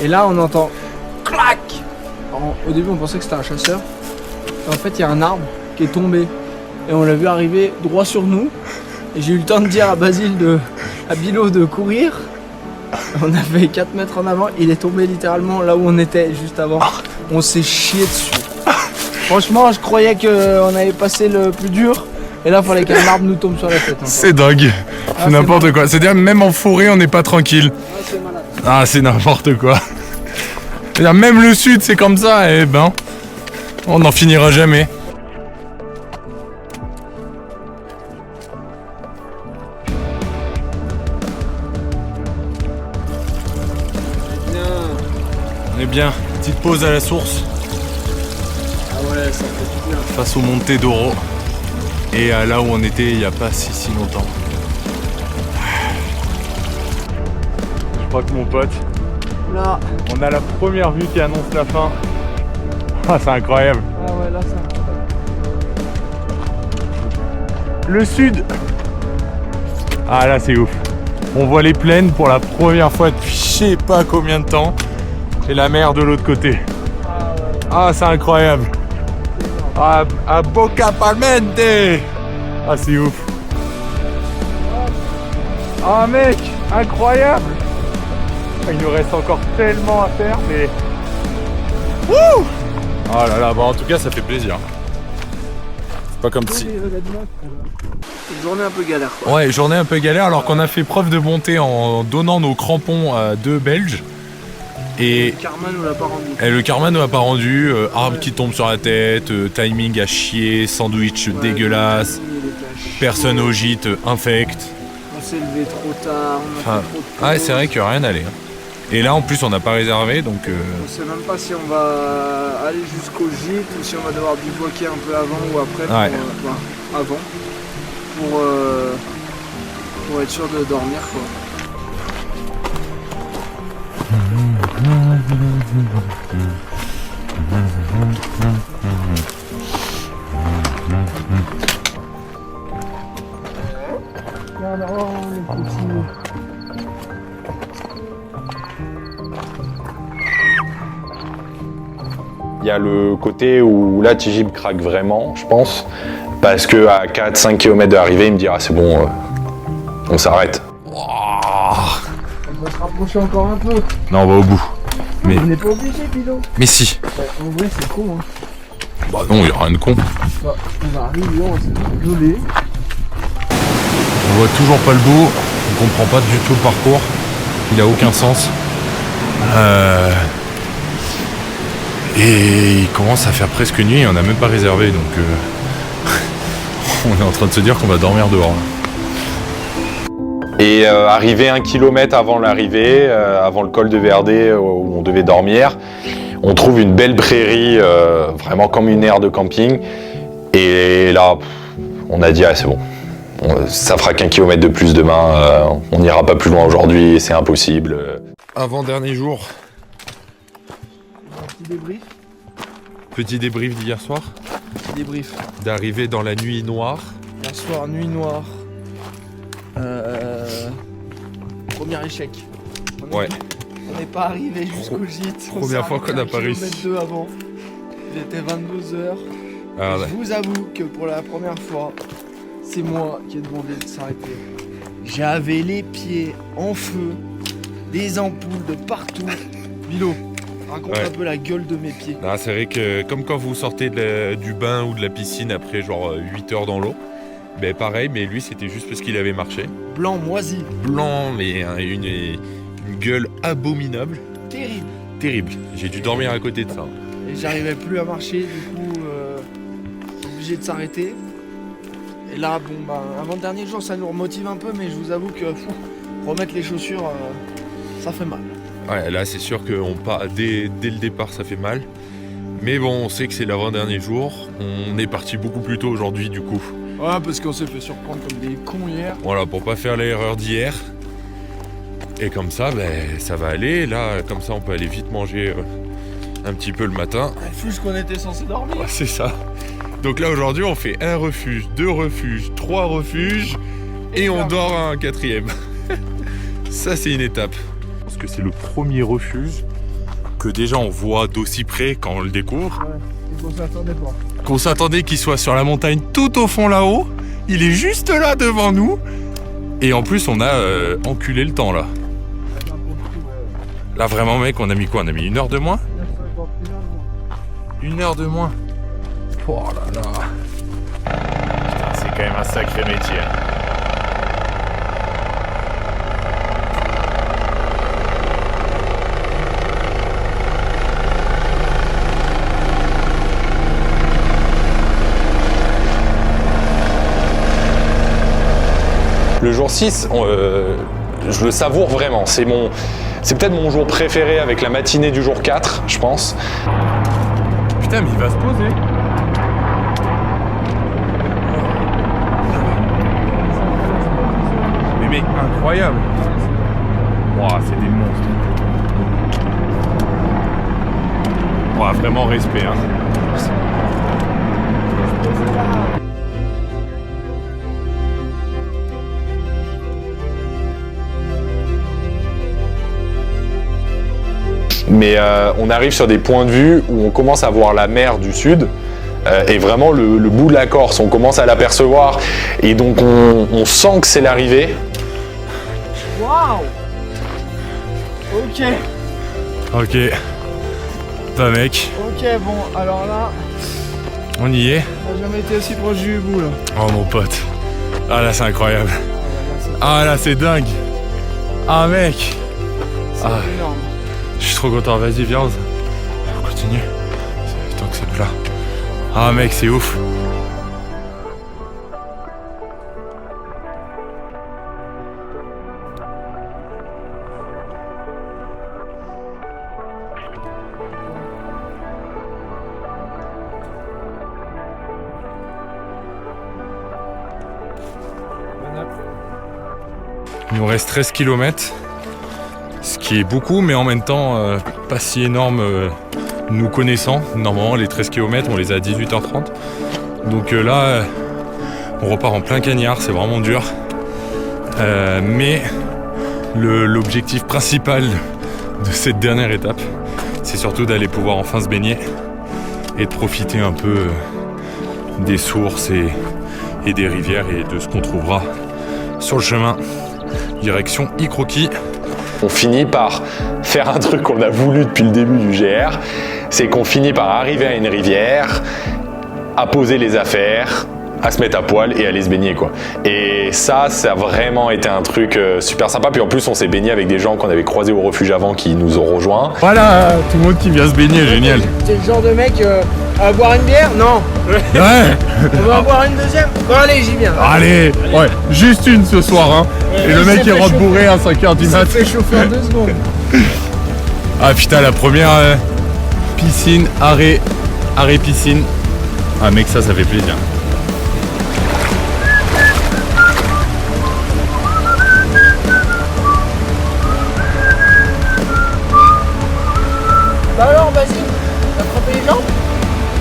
Et là on entend clac. Au début on pensait que c'était un chasseur. Et en fait il y a un arbre qui est tombé. Et on l'a vu arriver droit sur nous. Et j'ai eu le temps de dire à Basile, à Bilo de courir. On avait 4 mètres en avant. Il est tombé littéralement là où on était juste avant. On s'est chié dessus. Franchement je croyais qu'on avait passé le plus dur. Et là il fallait qu'un arbre nous tombe sur la tête. C'est dingue. C'est n'importe quoi. C'est-à-dire même en forêt on n'est pas tranquille. C'est malade. Ah c'est n'importe quoi. C'est-à-dire même le sud c'est comme ça. Et ben on n'en finira jamais. On est bien. Petite pause à la source Ah ouais, ça fait du bien. face aux montées d'Oro. Et à là où on était il n'y a pas si longtemps. Je crois que mon pote, Là, on a la première vue qui annonce la fin. Ah c'est incroyable. ah ouais, là ça. Le sud. Ah là c'est ouf. On voit les plaines pour la première fois depuis je sais pas combien de temps. Et la mer de l'autre côté. Ah c'est incroyable. Ah, à Boca Palmente. Ah c'est ouf. Ah mec, incroyable. Il nous reste encore tellement à faire mais... Wouh. Oh là là, bon en tout cas ça fait plaisir. C'est pas comme si... Une journée un peu galère quoi. Ouais, journée un peu galère alors qu'on a fait preuve de bonté en donnant nos crampons à 2 Belges. Et Karma nous l'a pas rendu. le karma ne m'a pas rendu, arbre qui tombe sur la tête, timing à chier, sandwich dégueulasse, personne au gîte, infect. On s'est levé trop tard, on a Enfin, fait trop de ouais, c'est vrai que rien n'allait. Et là en plus on n'a pas réservé donc... On sait même pas si on va aller jusqu'au gîte ou si on va devoir bivouaquer un peu avant ou après. Pour, Ouais. Avant. Pour être sûr de dormir quoi. Il y a le côté où là Tijib craque vraiment, je pense, parce que à 4-5 km de l'arrivée, il me dira c'est bon, on s'arrête. On va se rapprocher encore un peu. Non, on va au bout. Mais, On n'est pas obligé, Bilo. mais si. En vrai, c'est con. Hein. Bah non, il n'y a rien de con. Bah, on va arriver, on va se rigoler. On voit toujours pas le bout, on comprend pas du tout le parcours, il a aucun sens. Et il commence à faire presque nuit et on n'a même pas réservé donc on est en train de se dire qu'on va dormir dehors. Et arrivé 1 kilomètre avant l'arrivée, avant le col de Verdé où on devait dormir, on trouve une belle prairie, vraiment comme une aire de camping. Et là, on a dit ah, c'est bon. Ça fera qu'1 kilomètre de plus demain, on n'ira pas plus loin aujourd'hui, c'est impossible. Avant-dernier jour, Petit débrief. petit débrief d'hier soir, Petit débrief. d'arriver dans la nuit noire. Hier soir, nuit noire. Premier échec. Ouais. On n'est pas arrivé jusqu'au gîte. Première fois qu'on n'a pas réussi. 2 avant. Il était 22h. Ah ouais. Je vous avoue que pour la première fois, c'est moi qui ai demandé de s'arrêter. J'avais les pieds en feu, des ampoules de partout. Bilo, raconte Ouais. un peu la gueule de mes pieds. Ah, c'est vrai que comme quand vous sortez du bain ou de la piscine après genre 8 heures dans l'eau, ben pareil, mais lui c'était juste parce qu'il avait marché. Blanc moisi, Blanc, mais une gueule abominable. terrible. Terrible. J'ai dû dormir à côté de ça. Et j'arrivais plus à marcher, du coup, obligé de s'arrêter. Et là, bon, bah, avant-dernier jour, ça nous remotive un peu, mais je vous avoue que remettre les chaussures, ça fait mal. Ouais, là c'est sûr que dès le départ ça fait mal. Mais bon, on sait que c'est l'avant-dernier jour. On est parti beaucoup plus tôt aujourd'hui du coup. Ouais, parce qu'on s'est fait surprendre comme des cons hier. Voilà, pour pas faire l'erreur d'hier. Et comme ça, ben, ça va aller. Là, comme ça, on peut aller vite manger un petit peu le matin. Refuge qu'on était censé dormir. Ouais, c'est ça. Donc là, aujourd'hui, on fait 1 refuge, 2 refuges, 3 refuges. Et on dort à un 4e. Ça, c'est une étape. Parce que c'est le premier refuge que déjà on voit d'aussi près quand on le découvre. Ouais, et qu'on s'attendait pas. Qu'on s'attendait qu'il soit sur la montagne tout au fond là-haut. Il est juste là devant nous. Et en plus, on a enculé le temps là. Là, vraiment, mec, on a mis quoi? On a mis 1 heure de moins? 1 heure de moins. Oh là là. Putain, c'est quand même un sacré métier. Le jour 6, je le savoure vraiment. C'est peut-être mon jour préféré avec la matinée du jour 4, je pense. Putain, mais il va se poser. Mais mec, incroyable. Ouah, c'est des monstres. Ouah, vraiment respect, hein. Mais on arrive sur des points de vue où on commence à voir la mer du sud et vraiment le bout de la Corse, on commence à l'apercevoir et donc on sent que c'est l'arrivée. Waouh. Ok. Ok. Bah mec, Ok, bon, alors là, on y est. on n'a jamais été aussi proche du bout là. Oh mon pote. Ah là c'est incroyable. Ah là c'est dingue. Ah mec. C'est Ah. énorme. Je suis trop content, vas-y viens. On continue. Tant que c'est plat. Ah mec c'est ouf. Il nous reste 13 km, ce qui est beaucoup, mais en même temps pas si énorme nous connaissant. Normalement, les 13 km, on les a à 18h30. Donc là, on repart en plein cagnard, c'est vraiment dur. Mais l'objectif principal de cette dernière étape, c'est surtout d'aller pouvoir enfin se baigner et de profiter un peu des sources et des rivières et de ce qu'on trouvera sur le chemin. Direction Icroquis. On finit par faire un truc qu'on a voulu depuis le début du GR, c'est qu'on finit par arriver à une rivière, à poser les affaires, à se mettre à poil et aller se baigner quoi. Et ça a vraiment été un truc super sympa. Puis en plus on s'est baigné avec des gens qu'on avait croisés au refuge avant qui nous ont rejoints. Voilà, tout le monde qui vient se baigner, génial. T'es le genre de mec à boire une bière? Non. Ouais. On va en boire une deuxième? Bon allez, j'y viens. Allez, ouais, juste une ce soir, hein. Et le mec il rentre bourré à 5h du mat. Ça fait chauffer en 2 secondes. Ah putain, la première piscine, arrêt piscine. Ah mec, ça fait plaisir. Bah alors, vas-y, t'as frappé les jambes?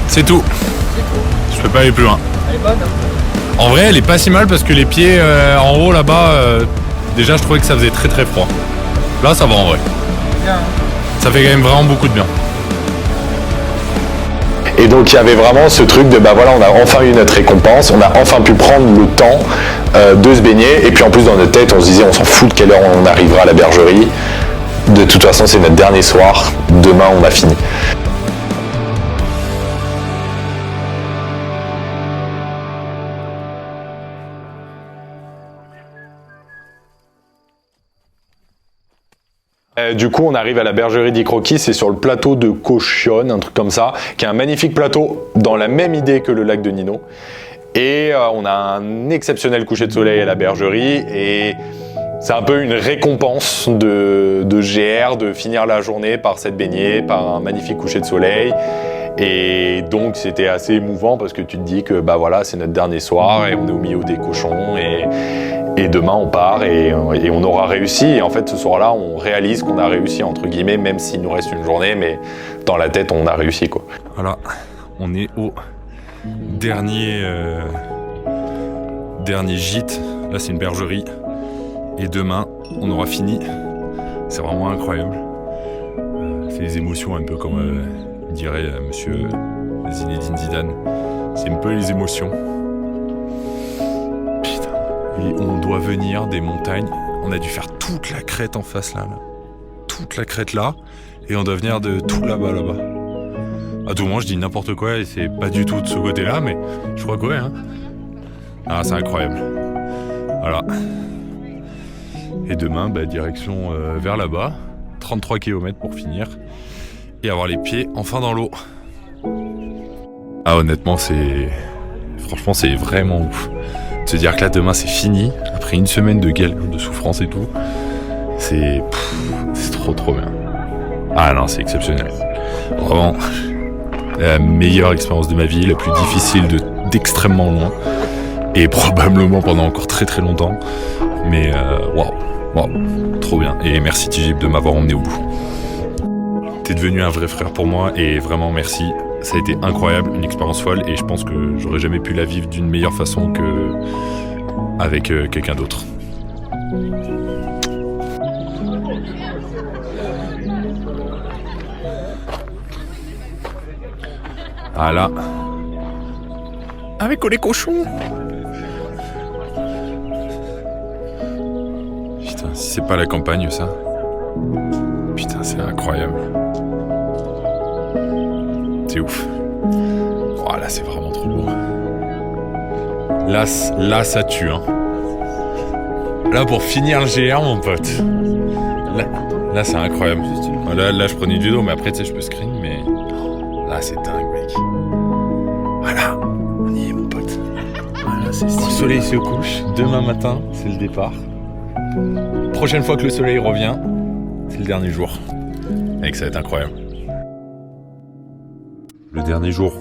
C'est tout. Je peux pas aller plus loin. Elle est bonne, hein. En vrai, elle est pas si mal parce que les pieds en haut là-bas, déjà je trouvais que ça faisait très très froid. Là, ça va en vrai. Bien, hein. Ça fait quand même vraiment beaucoup de bien. Et donc il y avait vraiment ce truc de bah voilà, on a enfin eu notre récompense, on a enfin pu prendre le temps de se baigner. Et puis en plus dans notre tête on se disait on s'en fout de quelle heure on arrivera à la bergerie. De toute façon c'est notre dernier soir, demain on a fini. Du coup, on arrive à la bergerie d'Icroquis, c'est sur le plateau de Cochionne, un truc comme ça, qui est un magnifique plateau dans la même idée que le lac de Nino. Et on a un exceptionnel coucher de soleil à la bergerie et C'est un peu une récompense de GR, de finir la journée par cette baignée, par un magnifique coucher de soleil. Et donc c'était assez émouvant parce que tu te dis que bah voilà, c'est notre dernier soir et on est au milieu des cochons et demain on part et on aura réussi. Et en fait ce soir-là on réalise qu'on a réussi entre guillemets, même s'il nous reste une journée, mais dans la tête on a réussi quoi. Voilà, on est au dernier gîte. Là c'est une bergerie et demain on aura fini. C'est vraiment incroyable. C'est des émotions un peu comme dirait monsieur Zinedine Zidane. C'est un peu les émotions. Putain. Et on doit venir des montagnes. On a dû faire toute la crête en face là. Toute la crête là. Et on doit venir de tout là-bas. À tout moment je dis n'importe quoi et c'est pas du tout de ce côté-là, mais je crois que ouais. Hein. Ah c'est incroyable. Voilà. Et demain, direction vers là-bas. 33 km pour finir. Et avoir les pieds enfin dans l'eau. Ah honnêtement franchement c'est vraiment ouf. De se dire que là demain c'est fini, après une semaine de galère, de souffrance et tout, c'est trop bien. Ah non c'est exceptionnel. Vraiment la meilleure expérience de ma vie, la plus difficile d'extrêmement loin. Et probablement pendant encore très très longtemps. Mais waouh, trop bien. Et merci Tijib de m'avoir emmené au bout. T'es devenu un vrai frère pour moi et vraiment merci. Ça a été incroyable, une expérience folle et je pense que j'aurais jamais pu la vivre d'une meilleure façon que avec quelqu'un d'autre. Voilà. Avec les cochons. Putain, si c'est pas la campagne ça. Putain, c'est incroyable. C'est ouf. Oh, là, c'est vraiment trop beau. Là, ça tue. Hein. Là, pour finir le GR, mon pote. Là c'est incroyable. Là, je prenais du dos, mais après, tu sais, je peux screen, mais... Là, c'est dingue, mec. Voilà. On y est, mon pote. Voilà, c'est stylé. Le soleil se couche. Demain matin, c'est le départ. Prochaine fois que le soleil revient, c'est le dernier jour. Mec, ça va être incroyable. Le dernier jour.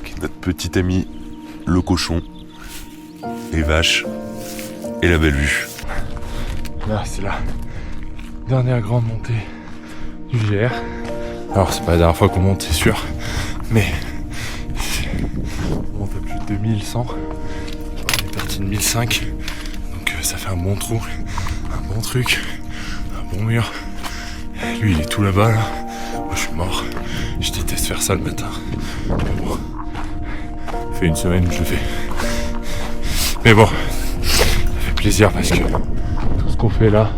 Avec notre petit ami, le cochon, les vaches et la belle vue. Là, c'est la dernière grande montée du GR. Alors, c'est pas la dernière fois qu'on monte, c'est sûr, mais on monte à plus de 2100. On est parti de 1005, donc ça fait un bon trou, un bon truc, un bon mur. Lui, il est tout là-bas, là. Moi, je suis mort. Je déteste faire ça le matin. Mais bon, ça fait une semaine que je le fais. Mais bon, ça fait plaisir parce que tout ce qu'on fait là,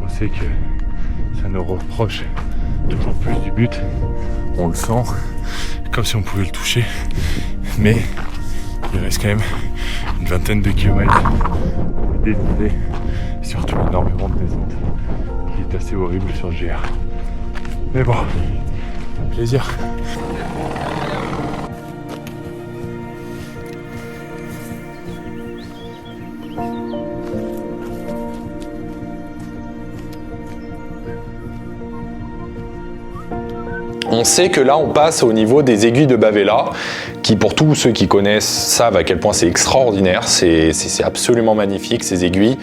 on sait que ça nous rapproche toujours plus du but. On le sent, comme si on pouvait le toucher. Mais il reste quand même une vingtaine de kilomètres de dénivelé, et surtout énormément de descente, qui est assez horrible sur le GR. Mais bon, plaisir. On sait que là, on passe au niveau des aiguilles de Bavela, qui pour tous ceux qui connaissent savent à quel point c'est extraordinaire, c'est absolument magnifique ces aiguilles.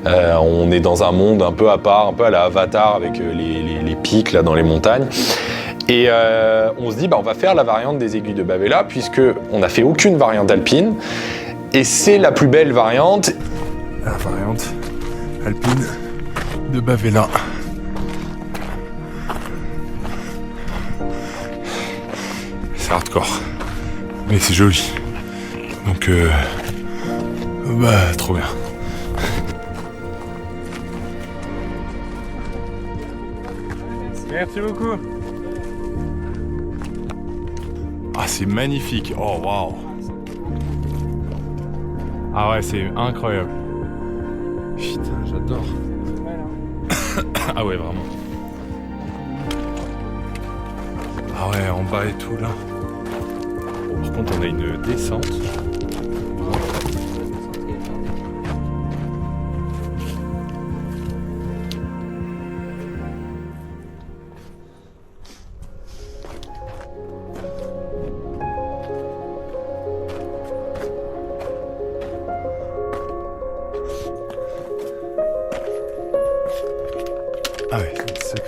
On est dans un monde un peu à part, un peu à la Avatar avec les pics là dans les montagnes. Et on se dit, on va faire la variante des aiguilles de Bavela, puisque on n'a fait aucune variante alpine, et c'est la plus belle variante. La variante alpine de Bavela. C'est hardcore, mais c'est joli. Donc, trop bien. Merci beaucoup. Ah, c'est magnifique. Oh, waouh. Ah ouais, c'est incroyable. Putain, j'adore. Ah ouais, vraiment. Ah ouais, en bas et tout là. Bon, par contre, on a une descente.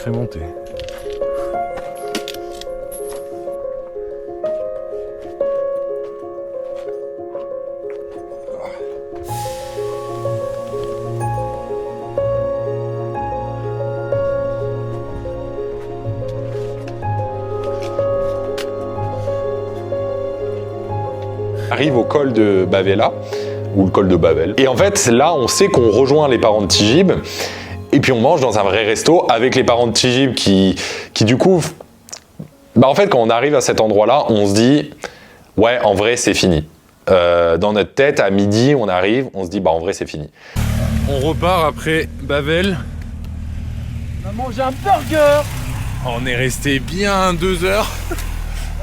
Sacrée montée. Arrive au col de Bavela, ou le col de Bavel. Et en fait, là, on sait qu'on rejoint les parents de Tijib, et puis on mange dans un vrai resto avec les parents de Tijib qui du coup... Bah en fait, quand on arrive à cet endroit-là, on se dit, ouais, en vrai, c'est fini. Dans notre tête, à midi, on arrive, on se dit, bah en vrai, c'est fini. On repart après Bavel. On a mangé un burger. On est resté bien 2 heures.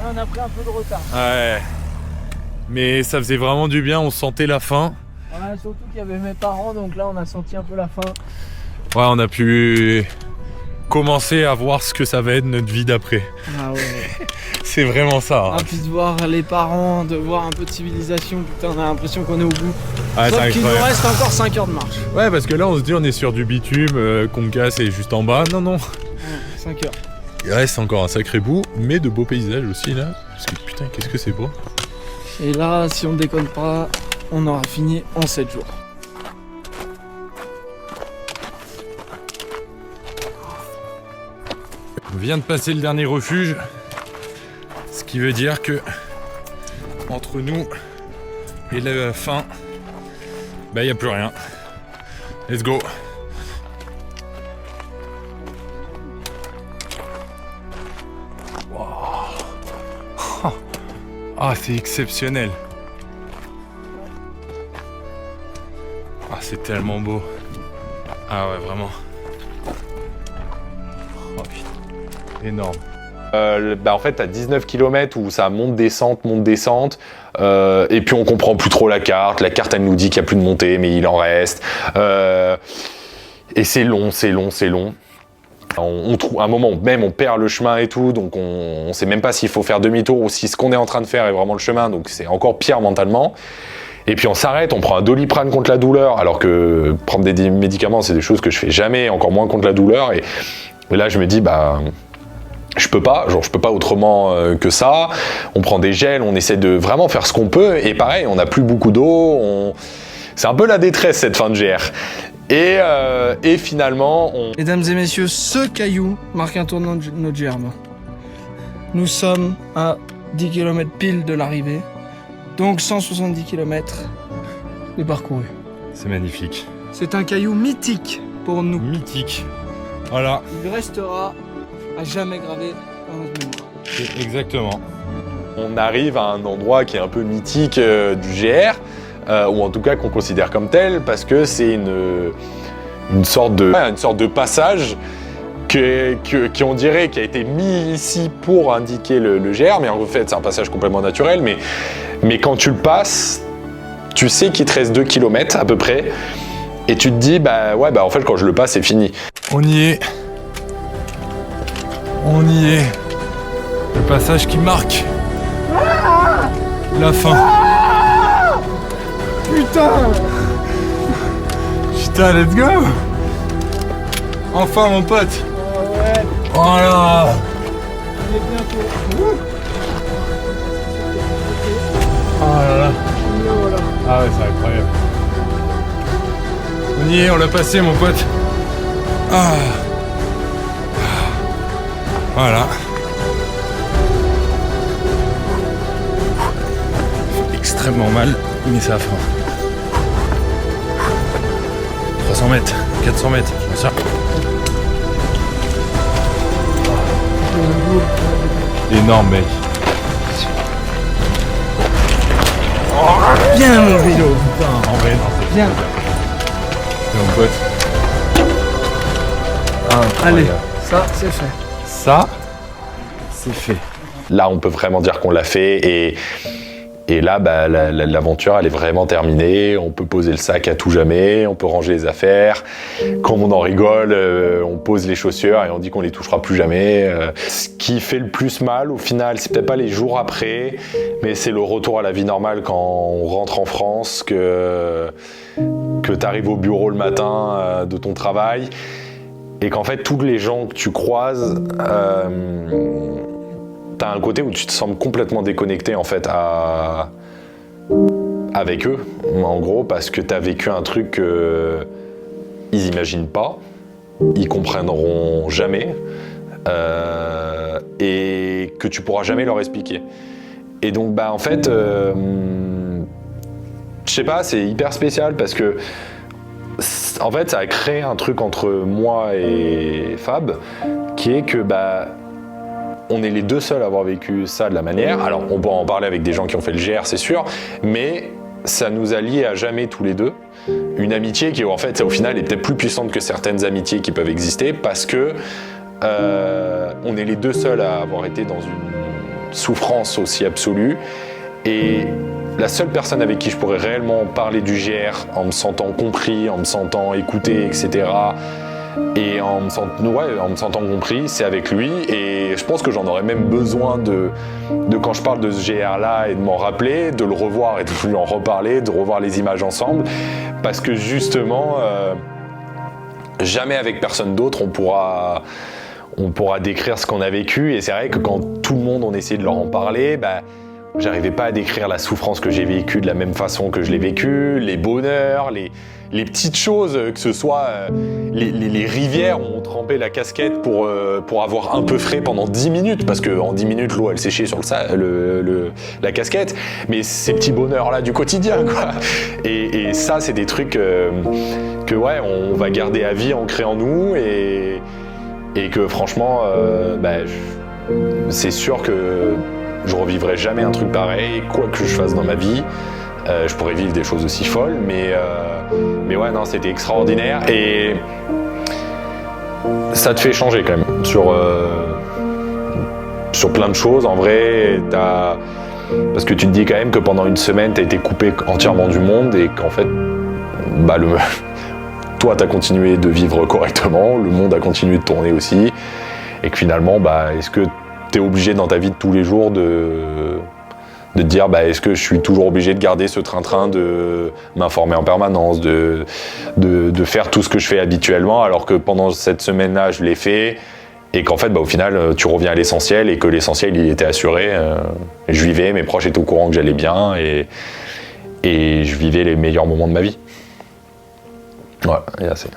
On a pris un peu de retard. Ouais. Mais ça faisait vraiment du bien, on sentait la faim. Ouais, surtout qu'il y avait mes parents, donc là on a senti un peu la faim. Ouais, on a pu commencer à voir ce que ça va être notre vie d'après. Ah ouais. C'est vraiment ça. Hein. Ah, puis de voir les parents, de voir un peu de civilisation, putain, on a l'impression qu'on est au bout. Ouais, Sauf c'est qu'il nous incroyable. reste encore 5 heures de marche. Ouais, parce que là on se dit on est sur du bitume, Concas est juste en bas. Non, non. Ouais, 5 heures. Il reste encore un sacré bout, mais de beaux paysages aussi là. Parce que putain, qu'est-ce que c'est beau. Et là, si on déconne pas, on aura fini en 7 jours. On vient de passer le dernier refuge, ce qui veut dire que entre nous et la fin, bah y a plus rien. Let's go. Wow. Ah, c'est exceptionnel. Ah, c'est tellement beau. Ah ouais, vraiment. Oh putain. Énorme. Bah en fait, t'as 19 km où ça monte-descente, et puis on comprend plus trop la carte. La carte, elle nous dit qu'il n'y a plus de montée, mais il en reste. Et c'est long. On trouve, à un moment même, on perd le chemin et tout, donc on sait même pas s'il faut faire demi-tour ou si ce qu'on est en train de faire est vraiment le chemin, donc c'est encore pire mentalement. Et puis on s'arrête, on prend un Doliprane contre la douleur, alors que prendre des médicaments, c'est des choses que je fais jamais, encore moins contre la douleur. Et là, je me dis, bah... je peux pas autrement que ça. On prend des gels, on essaie de vraiment faire ce qu'on peut. Et pareil, on n'a plus beaucoup d'eau. C'est un peu la détresse cette fin de GR. Et finalement, Mesdames et messieurs, ce caillou marque un tournant de notre germe. Nous sommes à 10 km pile de l'arrivée, donc 170 km de parcouru. C'est magnifique. C'est un caillou mythique pour nous. Mythique. Voilà. Il restera à jamais gravé dans notre mémoire. C'est exactement. on arrive à un endroit qui est un peu mythique du GR, ou en tout cas qu'on considère comme tel, parce que c'est une sorte de passage qui on dirait qui a été mis ici pour indiquer le GR, mais en fait c'est un passage complètement naturel, mais quand tu le passes, tu sais qu'il te reste 2 km à peu près, et tu te dis bah ouais bah en fait quand je le passe c'est fini. On y est. On y est. Le passage qui marque la fin. Putain! Putain, let's go! Enfin mon pote! Ouais, Voilà! on est bientôt. Oh là là! Voilà. Ah ouais, c'est incroyable. On y est, on l'a passé mon pote. Ah. Voilà. Extrêmement mal, mais ça a faim. 300 mètres, 400 mètres, je me sers. Énorme mec. Bien mon vélo! Putain, en vrai, non, c'est Bien. c'est mon pote. Allez, Incroyable. ça c'est fait. Ça, c'est fait. Là on peut vraiment dire qu'on l'a fait, et là, bah, l'aventure, elle est vraiment terminée. On peut poser le sac à tout jamais, on peut ranger les affaires. Comme on en rigole, on pose les chaussures et on dit qu'on les touchera plus jamais. Ce qui fait le plus mal, au final, c'est peut-être pas les jours après, mais c'est le retour à la vie normale quand on rentre en France, que tu arrives au bureau le matin de ton travail et qu'en fait tous les gens que tu croises, t'as un côté où tu te sens complètement déconnecté en fait avec eux, en gros, parce que t'as vécu un truc qu'ils imaginent pas, ils comprendront jamais, et que tu pourras jamais leur expliquer. Et donc bah en fait, je sais pas, c'est hyper spécial parce que en fait ça a créé un truc entre moi et Fab qui est que bah on est les deux seuls à avoir vécu ça de la manière. Alors on pourra en parler avec des gens qui ont fait le GR, c'est sûr, mais ça nous a liés à jamais tous les deux. Une amitié qui en fait au final est peut-être plus puissante que certaines amitiés qui peuvent exister parce que on est les deux seuls à avoir été dans une souffrance aussi absolue, et la seule personne avec qui je pourrais réellement parler du GR en me sentant compris, en me sentant écouté, etc. et en me sentant compris, c'est avec lui, et je pense que j'en aurais même besoin de quand je parle de ce GR là et de m'en rappeler, de le revoir et de lui en reparler, de revoir les images ensemble, parce que justement jamais avec personne d'autre on pourra décrire ce qu'on a vécu, et c'est vrai que quand tout le monde on essayait de leur en parler, bah, j'arrivais pas à décrire la souffrance que j'ai vécue de la même façon que je l'ai vécue, les bonheurs, les petites choses, que ce soit les rivières où on trempait la casquette pour avoir un peu frais pendant 10 minutes, parce qu'en 10 minutes l'eau elle séchait sur la casquette, mais ces petits bonheurs là du quotidien quoi. Et ça c'est des trucs que ouais on va garder à vie ancrés en nous, et que franchement c'est sûr que je revivrai jamais un truc pareil, quoi que je fasse dans ma vie. Je pourrais vivre des choses aussi folles, mais ouais non, c'était extraordinaire, et ça te fait changer quand même sur plein de choses en vrai. Parce que tu te dis quand même que pendant une semaine t'as été coupé entièrement du monde, et qu'en fait bah toi t'as continué de vivre correctement, le monde a continué de tourner aussi, et que finalement bah est-ce que t'es obligé dans ta vie de tous les jours de te dire bah est-ce que je suis toujours obligé de garder ce train-train de m'informer en permanence, de faire tout ce que je fais habituellement, alors que pendant cette semaine-là je l'ai fait, et qu'en fait bah au final tu reviens à l'essentiel, et que l'essentiel il était assuré, je vivais, mes proches étaient au courant que j'allais bien, et je vivais les meilleurs moments de ma vie. Ouais, et là c'est